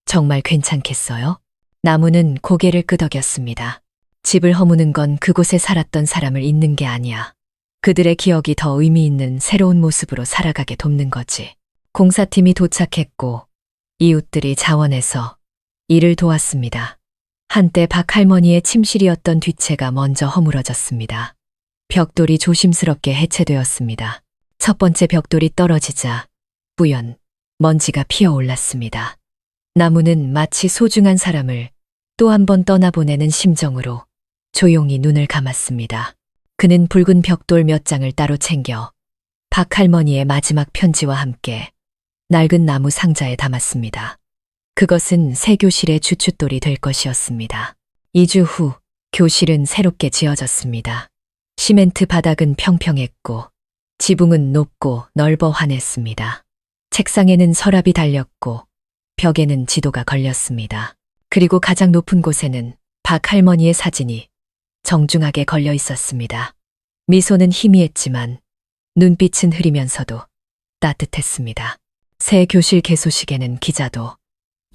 Speaker 1: 정말 괜찮겠어요? 나무는 고개를 끄덕였습니다. 집을 허무는 건 그곳에 살았던 사람을 잊는 게 아니야. 그들의 기억이 더 의미 있는 새로운 모습으로 살아가게 돕는 거지. 공사팀이 도착했고 이웃들이 자원해서 일을 도왔습니다. 한때 박할머니의 침실이었던 뒷채가 먼저 허물어졌습니다. 벽돌이 조심스럽게 해체되었습니다. 첫 번째 벽돌이 떨어지자 뿌연 먼지가 피어올랐습니다. 나무는 마치 소중한 사람을 또 한 번 떠나보내는 심정으로 조용히 눈을 감았습니다. 그는 붉은 벽돌 몇 장을 따로 챙겨 박할머니의 마지막 편지와 함께 낡은 나무 상자에 담았습니다. 그것은 새 교실의 주춧돌이 될 것이었습니다. 2주 후 교실은 새롭게 지어졌습니다. 시멘트 바닥은 평평했고 지붕은 높고 넓어 환했습니다. 책상에는 서랍이 달렸고 벽에는 지도가 걸렸습니다. 그리고 가장 높은 곳에는 박할머니의 사진이 정중하게 걸려 있었습니다. 미소는 희미했지만 눈빛은 흐리면서도 따뜻했습니다. 새 교실 개소식에는 기자도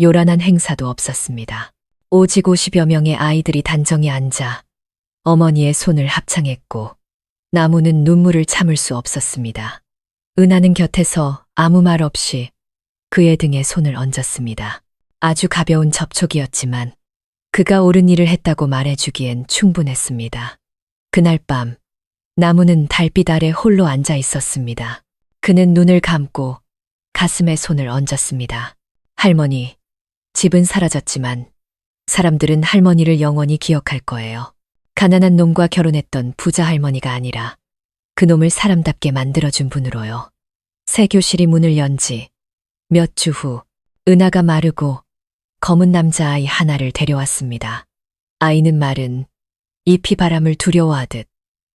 Speaker 1: 요란한 행사도 없었습니다. 오직 50여 명의 아이들이 단정히 앉아 어머니의 손을 합창했고 나무는 눈물을 참을 수 없었습니다. 은하는 곁에서 아무 말 없이 그의 등에 손을 얹었습니다. 아주 가벼운 접촉이었지만 그가 옳은 일을 했다고 말해주기엔 충분했습니다. 그날 밤 나무는 달빛 아래 홀로 앉아 있었습니다. 그는 눈을 감고 가슴에 손을 얹었습니다. 할머니, 집은 사라졌지만 사람들은 할머니를 영원히 기억할 거예요. 가난한 놈과 결혼했던 부자 할머니가 아니라 그놈을 사람답게 만들어준 분으로요. 새 교실이 문을 연 지 몇 주 후 은하가 마르고 검은 남자아이 하나를 데려왔습니다. 아이는 마른 잎이 바람을 두려워하듯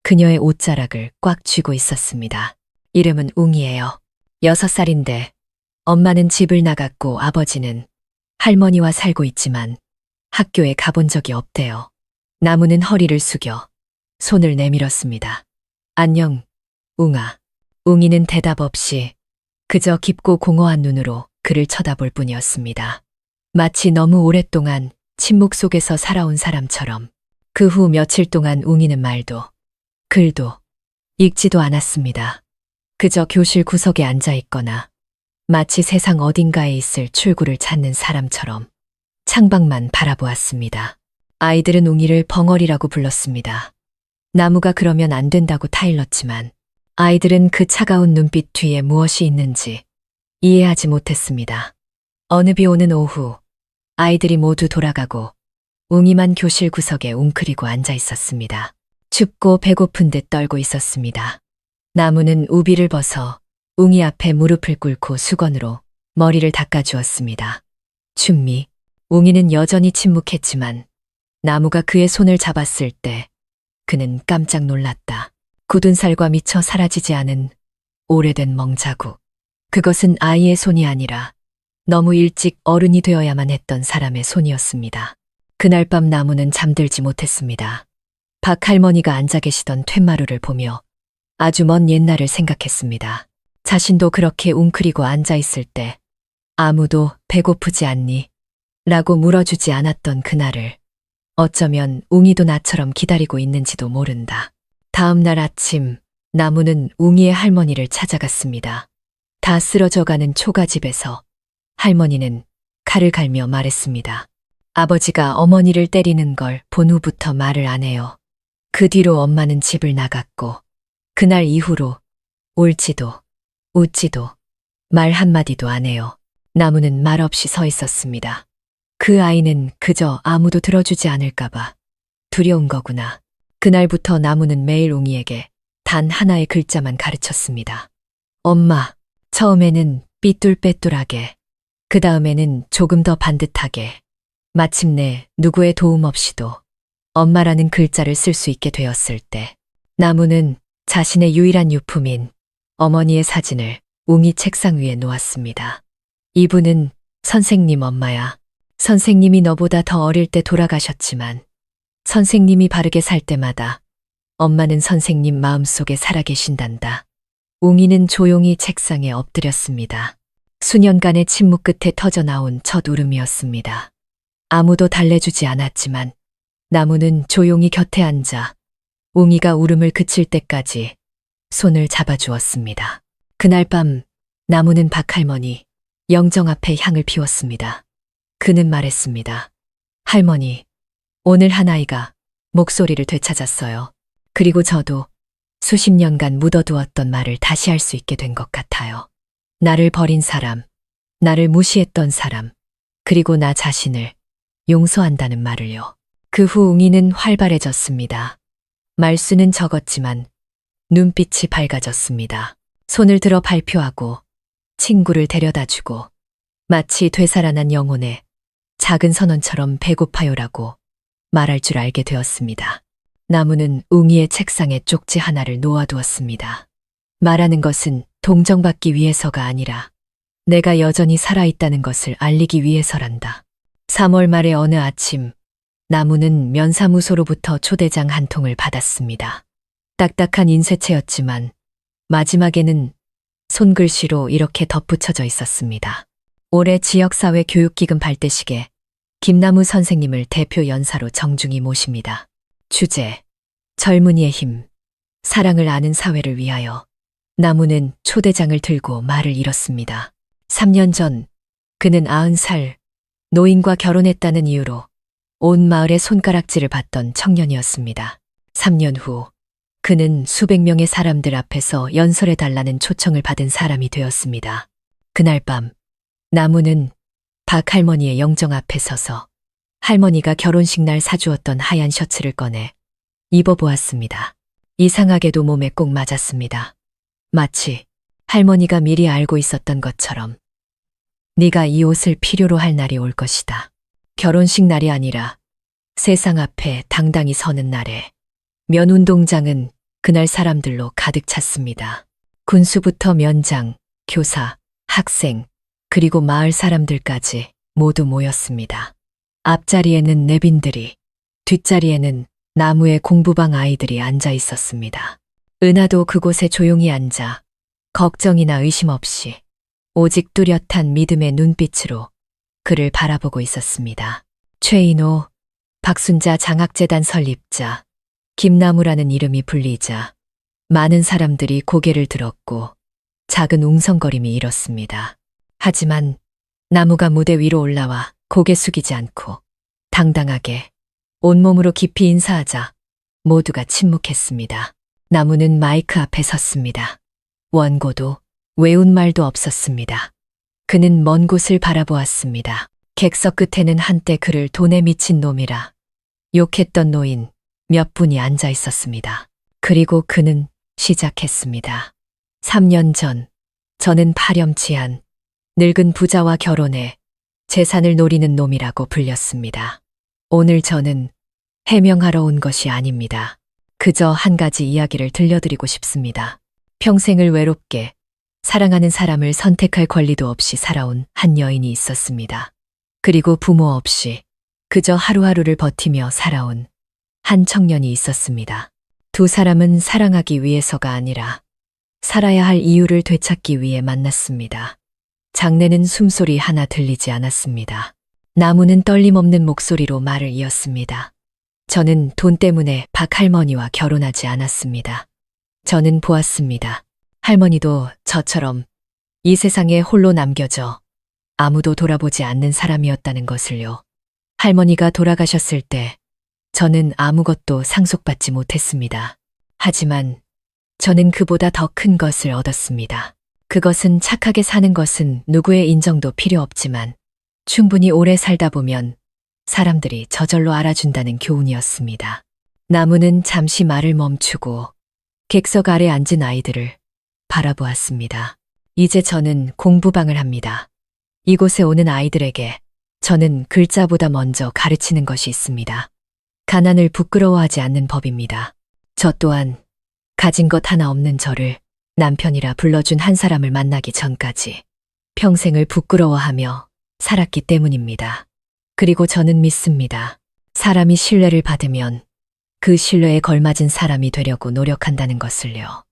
Speaker 1: 그녀의 옷자락을 꽉 쥐고 있었습니다. 이름은 웅이에요. 6살인데 엄마는 집을 나갔고 아버지는 할머니와 살고 있지만 학교에 가본 적이 없대요. 나무는 허리를 숙여 손을 내밀었습니다. 안녕, 웅아. 웅이는 대답 없이 그저 깊고 공허한 눈으로 그를 쳐다볼 뿐이었습니다. 마치 너무 오랫동안 침묵 속에서 살아온 사람처럼. 그 후 며칠 동안 웅이는 말도 글도 읽지도 않았습니다. 그저 교실 구석에 앉아 있거나 마치 세상 어딘가에 있을 출구를 찾는 사람처럼 창밖만 바라보았습니다. 아이들은 웅이를 벙어리라고 불렀습니다. 나무가 그러면 안 된다고 타일렀지만 아이들은 그 차가운 눈빛 뒤에 무엇이 있는지 이해하지 못했습니다. 어느 비 오는 오후 아이들이 모두 돌아가고 웅이만 교실 구석에 웅크리고 앉아 있었습니다. 춥고 배고픈 듯 떨고 있었습니다. 나무는 우비를 벗어 웅이 앞에 무릎을 꿇고 수건으로 머리를 닦아주었습니다. 춘미, 웅이는 여전히 침묵했지만 나무가 그의 손을 잡았을 때 그는 깜짝 놀랐다. 굳은 살과 미처 사라지지 않은 오래된 멍자국. 그것은 아이의 손이 아니라 너무 일찍 어른이 되어야만 했던 사람의 손이었습니다. 그날 밤 나무는 잠들지 못했습니다. 박할머니가 앉아 계시던 툇마루를 보며 아주 먼 옛날을 생각했습니다. 자신도 그렇게 웅크리고 앉아 있을 때 아무도 배고프지 않니? 라고 물어주지 않았던 그날을 어쩌면 웅이도 나처럼 기다리고 있는지도 모른다. 다음 날 아침 나무는 웅이의 할머니를 찾아갔습니다. 다 쓰러져가는 초가집에서 할머니는 칼을 갈며 말했습니다. 아버지가 어머니를 때리는 걸 본 후부터 말을 안 해요. 그 뒤로 엄마는 집을 나갔고 그날 이후로 울지도 웃지도 말 한마디도 안 해요. 나무는 말없이 서 있었습니다. 그 아이는 그저 아무도 들어주지 않을까봐 두려운 거구나. 그날부터 나무는 매일 웅이에게 단 하나의 글자만 가르쳤습니다. 엄마. 처음에는 삐뚤빼뚤하게, 그 다음에는 조금 더 반듯하게, 마침내 누구의 도움 없이도 엄마라는 글자를 쓸 수 있게 되었을 때 나무는 자신의 유일한 유품인 어머니의 사진을 웅이 책상 위에 놓았습니다. 이분은 선생님 엄마야. 선생님이 너보다 더 어릴 때 돌아가셨지만 선생님이 바르게 살 때마다 엄마는 선생님 마음속에 살아계신단다. 웅이는 조용히 책상에 엎드렸습니다. 수년간의 침묵 끝에 터져나온 첫 울음이었습니다. 아무도 달래주지 않았지만 나무는 조용히 곁에 앉아 웅이가 울음을 그칠 때까지 손을 잡아주었습니다. 그날 밤 나무는 박할머니, 영정 앞에 향을 피웠습니다. 그는 말했습니다. 할머니, 오늘 한 아이가 목소리를 되찾았어요. 그리고 저도 수십 년간 묻어두었던 말을 다시 할 수 있게 된 것 같아요. 나를 버린 사람, 나를 무시했던 사람, 그리고 나 자신을 용서한다는 말을요. 그 후 웅이는 활발해졌습니다. 말수는 적었지만 눈빛이 밝아졌습니다. 손을 들어 발표하고 친구를 데려다주고 마치 되살아난 영혼의 작은 선원처럼 배고파요라고 말할 줄 알게 되었습니다. 나무는 웅이의 책상에 쪽지 하나를 놓아두었습니다. 말하는 것은 동정받기 위해서가 아니라 내가 여전히 살아있다는 것을 알리기 위해서란다. 3월 말의 어느 아침, 나무는 면사무소로부터 초대장 한 통을 받았습니다. 딱딱한 인쇄체였지만 마지막에는 손글씨로 이렇게 덧붙여져 있었습니다. 올해 지역사회 교육기금 발대식에 김나무 선생님을 대표 연사로 정중히 모십니다. 주제, 젊은이의 힘, 사랑을 아는 사회를 위하여. 나무는 초대장을 들고 말을 잃었습니다. 3년 전 그는 90살 노인과 결혼했다는 이유로 온 마을의 손가락질을 받던 청년이었습니다. 3년 후 그는 수백 명의 사람들 앞에서 연설해달라는 초청을 받은 사람이 되었습니다. 그날 밤 나무는 박 할머니의 영정 앞에 서서 할머니가 결혼식 날 사주었던 하얀 셔츠를 꺼내 입어보았습니다. 이상하게도 몸에 꼭 맞았습니다. 마치 할머니가 미리 알고 있었던 것처럼 네가 이 옷을 필요로 할 날이 올 것이다. 결혼식 날이 아니라 세상 앞에 당당히 서는 날에 면운동장은 그날 사람들로 가득 찼습니다. 군수부터 면장, 교사, 학생, 그리고 마을 사람들까지 모두 모였습니다. 앞자리에는 내빈들이, 뒷자리에는 나무의 공부방 아이들이 앉아 있었습니다. 은하도 그곳에 조용히 앉아 걱정이나 의심 없이 오직 뚜렷한 믿음의 눈빛으로 그를 바라보고 있었습니다. 최인호, 박순자 장학재단 설립자, 김나무라는 이름이 불리자 많은 사람들이 고개를 들었고 작은 웅성거림이 일었습니다. 하지만 나무가 무대 위로 올라와 고개 숙이지 않고 당당하게 온몸으로 깊이 인사하자 모두가 침묵했습니다. 나무는 마이크 앞에 섰습니다. 원고도 외운 말도 없었습니다. 그는 먼 곳을 바라보았습니다. 객석 끝에는 한때 그를 돈에 미친 놈이라 욕했던 노인 몇 분이 앉아 있었습니다. 그리고 그는 시작했습니다. 3년 전 저는 파렴치한 늙은 부자와 결혼해 재산을 노리는 놈이라고 불렸습니다. 오늘 저는 해명하러 온 것이 아닙니다. 그저 한 가지 이야기를 들려드리고 싶습니다. 평생을 외롭게 사랑하는 사람을 선택할 권리도 없이 살아온 한 여인이 있었습니다. 그리고 부모 없이 그저 하루하루를 버티며 살아온 한 청년이 있었습니다. 두 사람은 사랑하기 위해서가 아니라 살아야 할 이유를 되찾기 위해 만났습니다. 장내는 숨소리 하나 들리지 않았습니다. 나무는 떨림없는 목소리로 말을 이었습니다. 저는 돈 때문에 박 할머니와 결혼하지 않았습니다. 저는 보았습니다. 할머니도 저처럼 이 세상에 홀로 남겨져 아무도 돌아보지 않는 사람이었다는 것을요. 할머니가 돌아가셨을 때 저는 아무것도 상속받지 못했습니다. 하지만 저는 그보다 더 큰 것을 얻었습니다. 그것은 착하게 사는 것은 누구의 인정도 필요 없지만 충분히 오래 살다 보면 사람들이 저절로 알아준다는 교훈이었습니다. 나무는 잠시 말을 멈추고 객석 아래 앉은 아이들을 바라보았습니다. 이제 저는 공부방을 합니다. 이곳에 오는 아이들에게 저는 글자보다 먼저 가르치는 것이 있습니다. 가난을 부끄러워하지 않는 법입니다. 저 또한 가진 것 하나 없는 저를 남편이라 불러준 한 사람을 만나기 전까지 평생을 부끄러워하며 살았기 때문입니다. 그리고 저는 믿습니다. 사람이 신뢰를 받으면 그 신뢰에 걸맞은 사람이 되려고 노력한다는 것을요.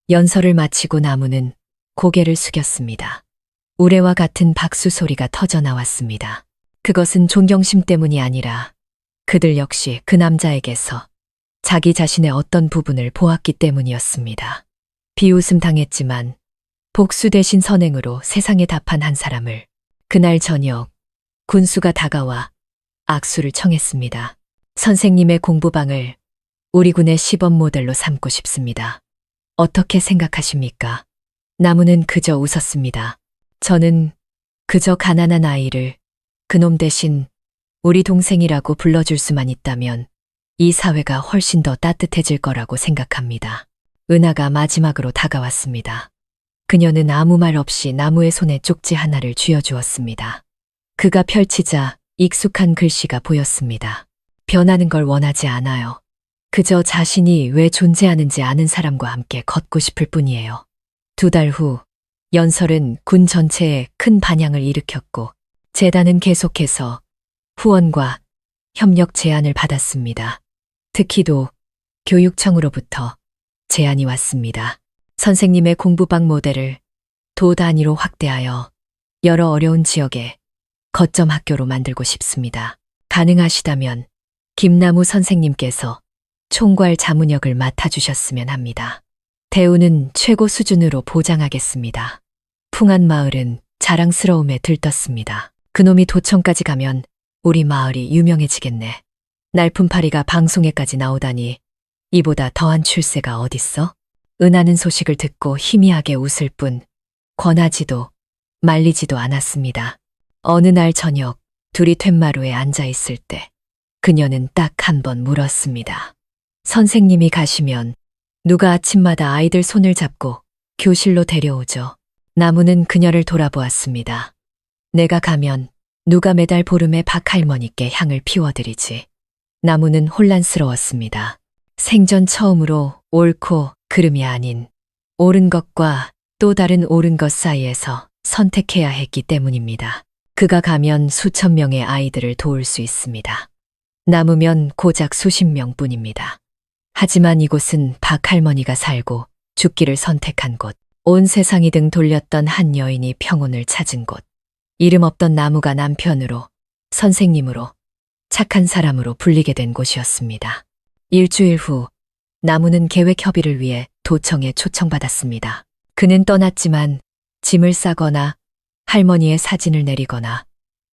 Speaker 1: 연설을 마치고 나무는 고개를 숙였습니다. 우레와 같은 박수 소리가 터져 나왔습니다. 그것은 존경심 때문이 아니라 그들 역시 그 남자에게서 자기 자신의 어떤 부분을 보았기 때문이었습니다. 비웃음 당했지만 복수 대신 선행으로 세상에 답한 한 사람을. 그날 저녁 군수가 다가와 악수를 청했습니다. 선생님의 공부방을 우리 군의 시범 모델로 삼고 싶습니다. 어떻게 생각하십니까? 나무는 그저 웃었습니다. 저는 그저 가난한 아이를 그놈 대신 우리 동생이라고 불러줄 수만 있다면 이 사회가 훨씬 더 따뜻해질 거라고 생각합니다. 은하가 마지막으로 다가왔습니다. 그녀는 아무 말 없이 나무의 손에 쪽지 하나를 쥐어주었습니다. 그가 펼치자 익숙한 글씨가 보였습니다. 변하는 걸 원하지 않아요. 그저 자신이 왜 존재하는지 아는 사람과 함께 걷고 싶을 뿐이에요. 2달 후 연설은 군 전체에 큰 반향을 일으켰고 재단은 계속해서 후원과 협력 제안을 받았습니다. 특히도 교육청으로부터 제안이 왔습니다. 선생님의 공부방 모델을 도 단위로 확대하여 여러 어려운 지역에 거점 학교로 만들고 싶습니다. 가능하시다면 김나무 선생님께서 총괄 자문역을 맡아주셨으면 합니다. 대우는 최고 수준으로 보장하겠습니다. 풍안 마을은 자랑스러움에 들떴습니다. 그놈이 도청까지 가면 우리 마을이 유명해지겠네. 날품파리가 방송에까지 나오다니 이보다 더한 출세가 어딨어? 은하는 소식을 듣고 희미하게 웃을 뿐 권하지도 말리지도 않았습니다. 어느 날 저녁 둘이 툇마루에 앉아 있을 때 그녀는 딱 한 번 물었습니다. 선생님이 가시면 누가 아침마다 아이들 손을 잡고 교실로 데려오죠? 나무는 그녀를 돌아보았습니다. 내가 가면 누가 매달 보름에 박할머니께 향을 피워드리지. 나무는 혼란스러웠습니다. 생전 처음으로 옳고 그름이 아닌 옳은 것과 또 다른 옳은 것 사이에서 선택해야 했기 때문입니다. 그가 가면 수천 명의 아이들을 도울 수 있습니다. 남으면 고작 수십 명뿐입니다. 하지만 이곳은 박할머니가 살고 죽기를 선택한 곳, 온 세상이 등 돌렸던 한 여인이 평온을 찾은 곳, 이름 없던 나무가 남편으로, 선생님으로, 착한 사람으로 불리게 된 곳이었습니다. 일주일 후 나무는 계획 협의를 위해 도청에 초청받았습니다. 그는 떠났지만 짐을 싸거나 할머니의 사진을 내리거나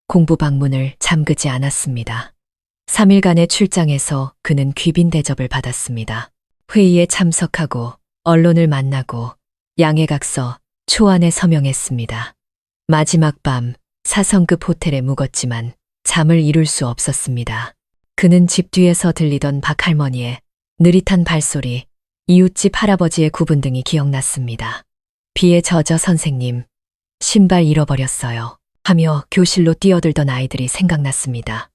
Speaker 1: 공부 방문을 잠그지 않았습니다. 3일간의 출장에서 그는 귀빈 대접을 받았습니다. 회의에 참석하고 언론을 만나고 양해각서, 초안에 서명했습니다. 마지막 밤 4성급 호텔에 묵었지만 잠을 이룰 수 없었습니다. 그는 집 뒤에서 들리던 박할머니의 느릿한 발소리, 이웃집 할아버지의 구분 등이 기억났습니다. 비에 젖어 선생님, 신발 잃어버렸어요. 하며 교실로 뛰어들던 아이들이 생각났습니다.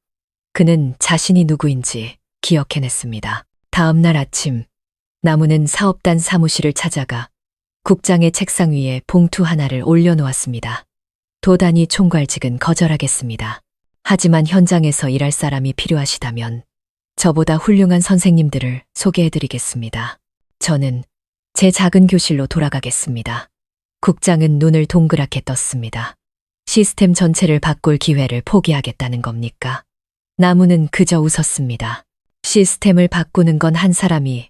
Speaker 1: 그는 자신이 누구인지 기억해냈습니다. 다음 날 아침, 나무는 사업단 사무실을 찾아가 국장의 책상 위에 봉투 하나를 올려놓았습니다. 도단위 총괄직은 거절하겠습니다. 하지만 현장에서 일할 사람이 필요하시다면 저보다 훌륭한 선생님들을 소개해드리겠습니다. 저는 제 작은 교실로 돌아가겠습니다. 국장은 눈을 동그랗게 떴습니다. 시스템 전체를 바꿀 기회를 포기하겠다는 겁니까? 나무는 그저 웃었습니다. 시스템을 바꾸는 건 한 사람이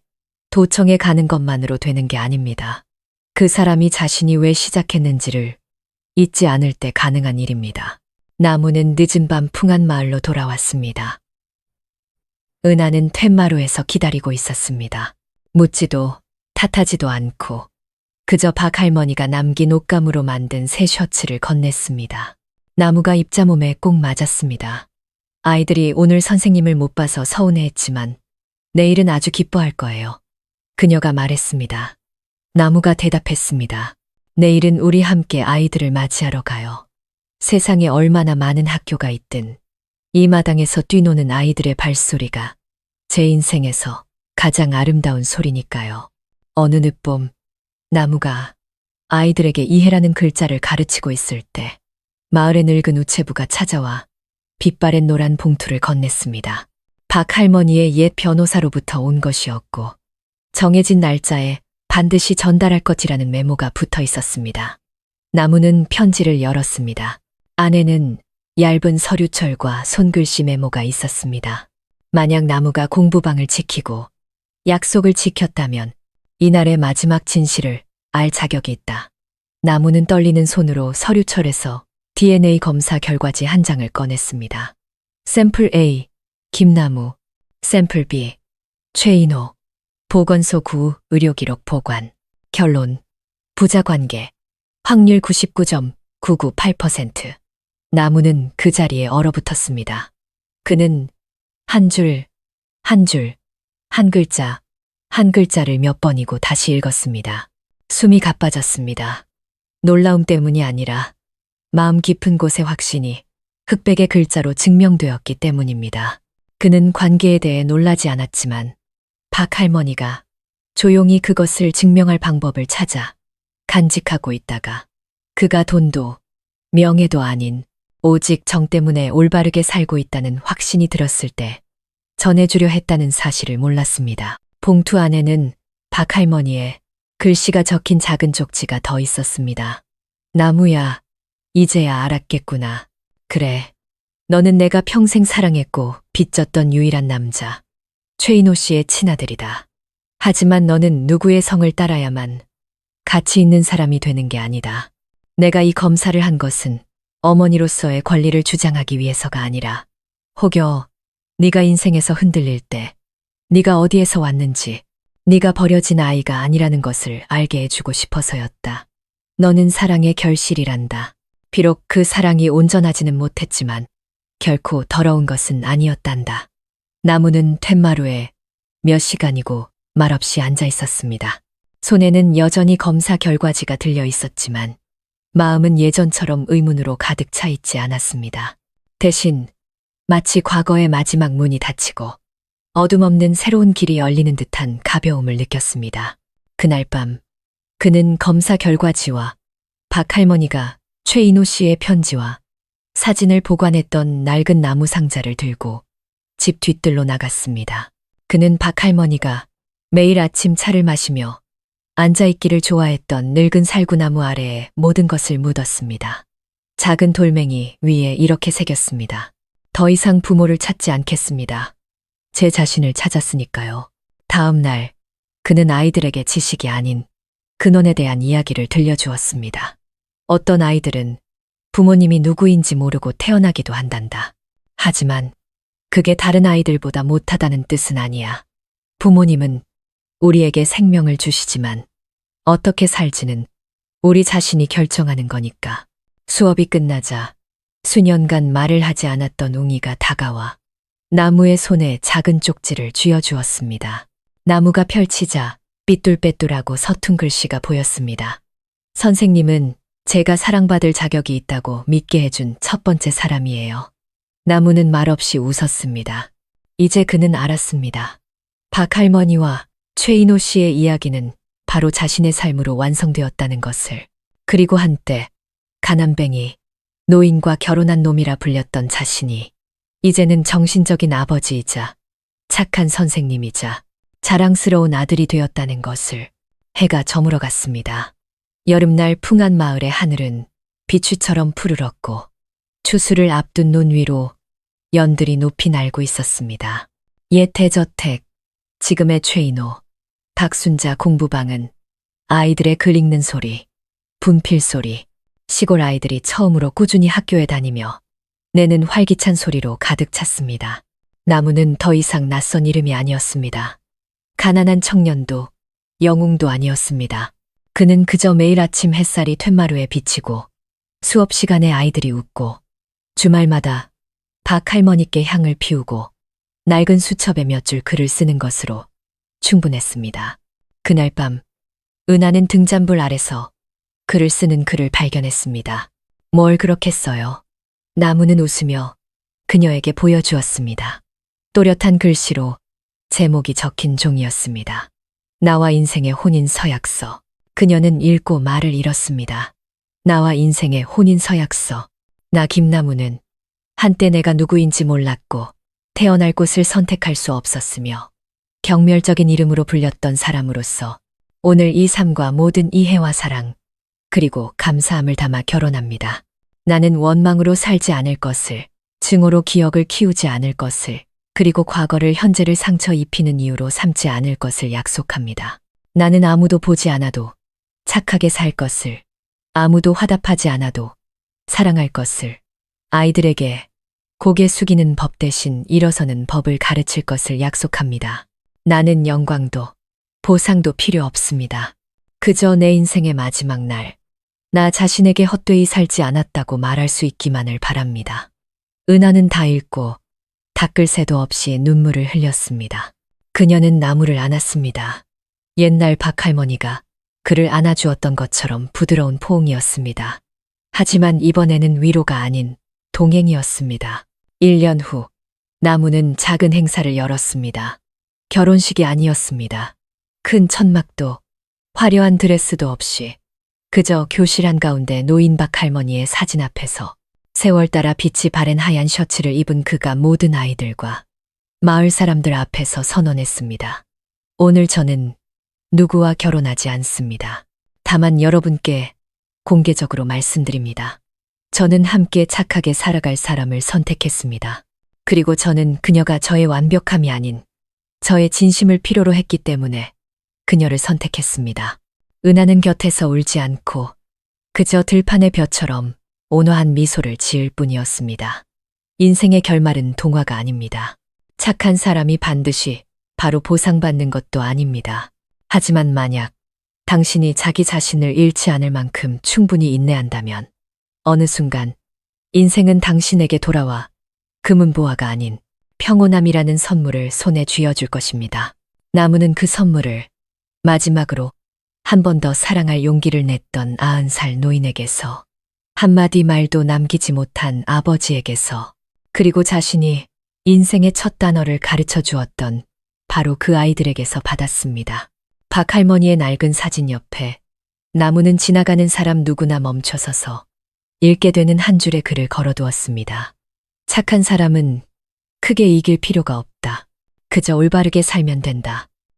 Speaker 1: 도청에 가는 것만으로 되는 게 아닙니다. 그 사람이 자신이 왜 시작했는지를 잊지 않을 때 가능한 일입니다. 나무는 늦은 밤 풍안 마을로 돌아왔습니다. 은하는 툇마루에서 기다리고 있었습니다. 묻지도 탓하지도 않고 그저 박할머니가 남긴 옷감으로 만든 새 셔츠를 건넸습니다. 나무가 입자몸에 꼭 맞았습니다. 아이들이 오늘 선생님을 못 봐서 서운해했지만 내일은 아주 기뻐할 거예요. 그녀가 말했습니다. 나무가 대답했습니다. 내일은 우리 함께 아이들을 맞이하러 가요. 세상에 얼마나 많은 학교가 있든 이 마당에서 뛰노는 아이들의 발소리가 제 인생에서 가장 아름다운 소리니까요. 어느 늦봄 나무가 아이들에게 이해라는 글자를 가르치고 있을 때 마을의 늙은 우체부가 찾아와 빛바랜 노란 봉투를 건넸습니다. 박할머니의 옛 변호사로부터 온 것이었고 정해진 날짜에 반드시 전달할 것이라는 메모가 붙어 있었습니다. 나무는 편지를 열었습니다. 안에는 얇은 서류철과 손글씨 메모가 있었습니다. 만약 나무가 공부방을 지키고 약속을 지켰다면 이날의 마지막 진실을 알 자격이 있다. 나무는 떨리는 손으로 서류철에서 DNA 검사 결과지 한 장을 꺼냈습니다. 샘플 A, 김나무. 샘플 B, 최인호. 보건소 구 의료기록 보관. 결론, 부자관계. 확률 99.998%. 나무는 그 자리에 얼어붙었습니다. 그는 한 줄, 한 줄, 한 글자, 한 글자를 몇 번이고 다시 읽었습니다. 숨이 가빠졌습니다. 놀라움 때문이 아니라 마음 깊은 곳의 확신이 흑백의 글자로 증명되었기 때문입니다. 그는 관계에 대해 놀라지 않았지만 박 할머니가 조용히 그것을 증명할 방법을 찾아 간직하고 있다가 그가 돈도 명예도 아닌 오직 정 때문에 올바르게 살고 있다는 확신이 들었을 때 전해주려 했다는 사실을 몰랐습니다. 봉투 안에는 박 할머니의 글씨가 적힌 작은 쪽지가 더 있었습니다. 나무야, 이제야 알았겠구나. 그래, 너는 내가 평생 사랑했고 빚졌던 유일한 남자, 최인호 씨의 친아들이다. 하지만 너는 누구의 성을 따라야만 가치 있는 사람이 되는 게 아니다. 내가 이 검사를 한 것은 어머니로서의 권리를 주장하기 위해서가 아니라 혹여 네가 인생에서 흔들릴 때 네가 어디에서 왔는지, 네가 버려진 아이가 아니라는 것을 알게 해주고 싶어서였다. 너는 사랑의 결실이란다. 비록 그 사랑이 온전하지는 못했지만 결코 더러운 것은 아니었단다. 나무는 툇마루에 몇 시간이고 말없이 앉아 있었습니다. 손에는 여전히 검사 결과지가 들려 있었지만 마음은 예전처럼 의문으로 가득 차 있지 않았습니다. 대신 마치 과거의 마지막 문이 닫히고 어둠 없는 새로운 길이 열리는 듯한 가벼움을 느꼈습니다. 그날 밤 그는 검사 결과지와 박 할머니가 최인호 씨의 편지와 사진을 보관했던 낡은 나무 상자를 들고 집 뒤뜰로 나갔습니다. 그는 박 할머니가 매일 아침 차를 마시며 앉아있기를 좋아했던 늙은 살구나무 아래에 모든 것을 묻었습니다. 작은 돌멩이 위에 이렇게 새겼습니다. 더 이상 부모를 찾지 않겠습니다. 제 자신을 찾았으니까요. 다음 날 그는 아이들에게 지식이 아닌 근원에 대한 이야기를 들려주었습니다. 어떤 아이들은 부모님이 누구인지 모르고 태어나기도 한단다. 하지만 그게 다른 아이들보다 못하다는 뜻은 아니야. 부모님은 우리에게 생명을 주시지만 어떻게 살지는 우리 자신이 결정하는 거니까. 수업이 끝나자 수년간 말을 하지 않았던 웅이가 다가와 나무의 손에 작은 쪽지를 쥐어주었습니다. 나무가 펼치자 삐뚤빼뚤하고 서툰 글씨가 보였습니다. 선생님은 제가 사랑받을 자격이 있다고 믿게 해준 첫 번째 사람이에요. 나무는 말없이 웃었습니다. 이제 그는 알았습니다. 박 할머니와 최인호 씨의 이야기는 바로 자신의 삶으로 완성되었다는 것을. 그리고 한때 가난뱅이, 노인과 결혼한 놈이라 불렸던 자신이 이제는 정신적인 아버지이자 착한 선생님이자 자랑스러운 아들이 되었다는 것을. 해가 저물어갔습니다. 여름날 풍한 마을의 하늘은 비추처럼 푸르렀고 추수를 앞둔 논 위로 연들이 높이 날고 있었습니다. 옛 대저택, 지금의 최인호, 박순자 공부방은 아이들의 글 읽는 소리, 분필 소리, 시골 아이들이 처음으로 꾸준히 학교에 다니며 내는 활기찬 소리로 가득 찼습니다. 나무는 더 이상 낯선 이름이 아니었습니다. 가난한 청년도 영웅도 아니었습니다. 그는 그저 매일 아침 햇살이 툇마루에 비치고 수업 시간에 아이들이 웃고 주말마다 박 할머니께 향을 피우고 낡은 수첩에 몇 줄 글을 쓰는 것으로 충분했습니다. 그날 밤 은하는 등잔불 아래서 글을 쓰는 그를 발견했습니다. 뭘 그렇게 써요? 나무는 웃으며 그녀에게 보여주었습니다. 또렷한 글씨로 제목이 적힌 종이였습니다. 나와 인생의 혼인 서약서. 그녀는 읽고 말을 잃었습니다. 나와 인생의 혼인 서약서. 나 김나무는 한때 내가 누구인지 몰랐고 태어날 곳을 선택할 수 없었으며 경멸적인 이름으로 불렸던 사람으로서 오늘 이 삶과 모든 이해와 사랑 그리고 감사함을 담아 결혼합니다. 나는 원망으로 살지 않을 것을, 증오로 기억을 키우지 않을 것을, 그리고 과거를 현재를 상처 입히는 이유로 삼지 않을 것을 약속합니다. 나는 아무도 보지 않아도 착하게 살 것을, 아무도 화답하지 않아도 사랑할 것을, 아이들에게 고개 숙이는 법 대신 일어서는 법을 가르칠 것을 약속합니다. 나는 영광도 보상도 필요 없습니다. 그저 내 인생의 마지막 날, 나 자신에게 헛되이 살지 않았다고 말할 수 있기만을 바랍니다. 은하는 다 읽고 닦을 새도 없이 눈물을 흘렸습니다. 그녀는 나무를 안았습니다. 옛날 박할머니가 그를 안아주었던 것처럼 부드러운 포옹이었습니다. 하지만 이번에는 위로가 아닌 동행이었습니다. 1년 후, 나무는 작은 행사를 열었습니다. 결혼식이 아니었습니다. 큰 천막도 화려한 드레스도 없이 그저 교실 한가운데 노인 박할머니의 사진 앞에서 세월 따라 빛이 바랜 하얀 셔츠를 입은 그가 모든 아이들과 마을 사람들 앞에서 선언했습니다. 오늘 저는 누구와 결혼하지 않습니다. 다만 여러분께 공개적으로 말씀드립니다. 저는 함께 착하게 살아갈 사람을 선택했습니다. 그리고 저는 그녀가 저의 완벽함이 아닌 저의 진심을 필요로 했기 때문에 그녀를 선택했습니다. 은하는 곁에서 울지 않고 그저 들판의 벼처럼 온화한 미소를 지을 뿐이었습니다. 인생의 결말은 동화가 아닙니다. 착한 사람이 반드시 바로 보상받는 것도 아닙니다. 하지만 만약 당신이 자기 자신을 잃지 않을 만큼 충분히 인내한다면 어느 순간 인생은 당신에게 돌아와 금은보화가 아닌 평온함이라는 선물을 손에 쥐어줄 것입니다. 나무는 그 선물을 마지막으로 한 번 더 사랑할 용기를 냈던 90살 노인에게서, 한마디 말도 남기지 못한 아버지에게서, 그리고 자신이 인생의 첫 단어를 가르쳐 주었던 바로 그 아이들에게서 받았습니다. 박할머니의 낡은 사진 옆에 나무는 지나가는 사람 누구나 멈춰서서 읽게 되는 한 줄의 글을 걸어두었습니다. 착한 사람은 크게 이길 필요가 없다. 그저 올바르게 살면 된다.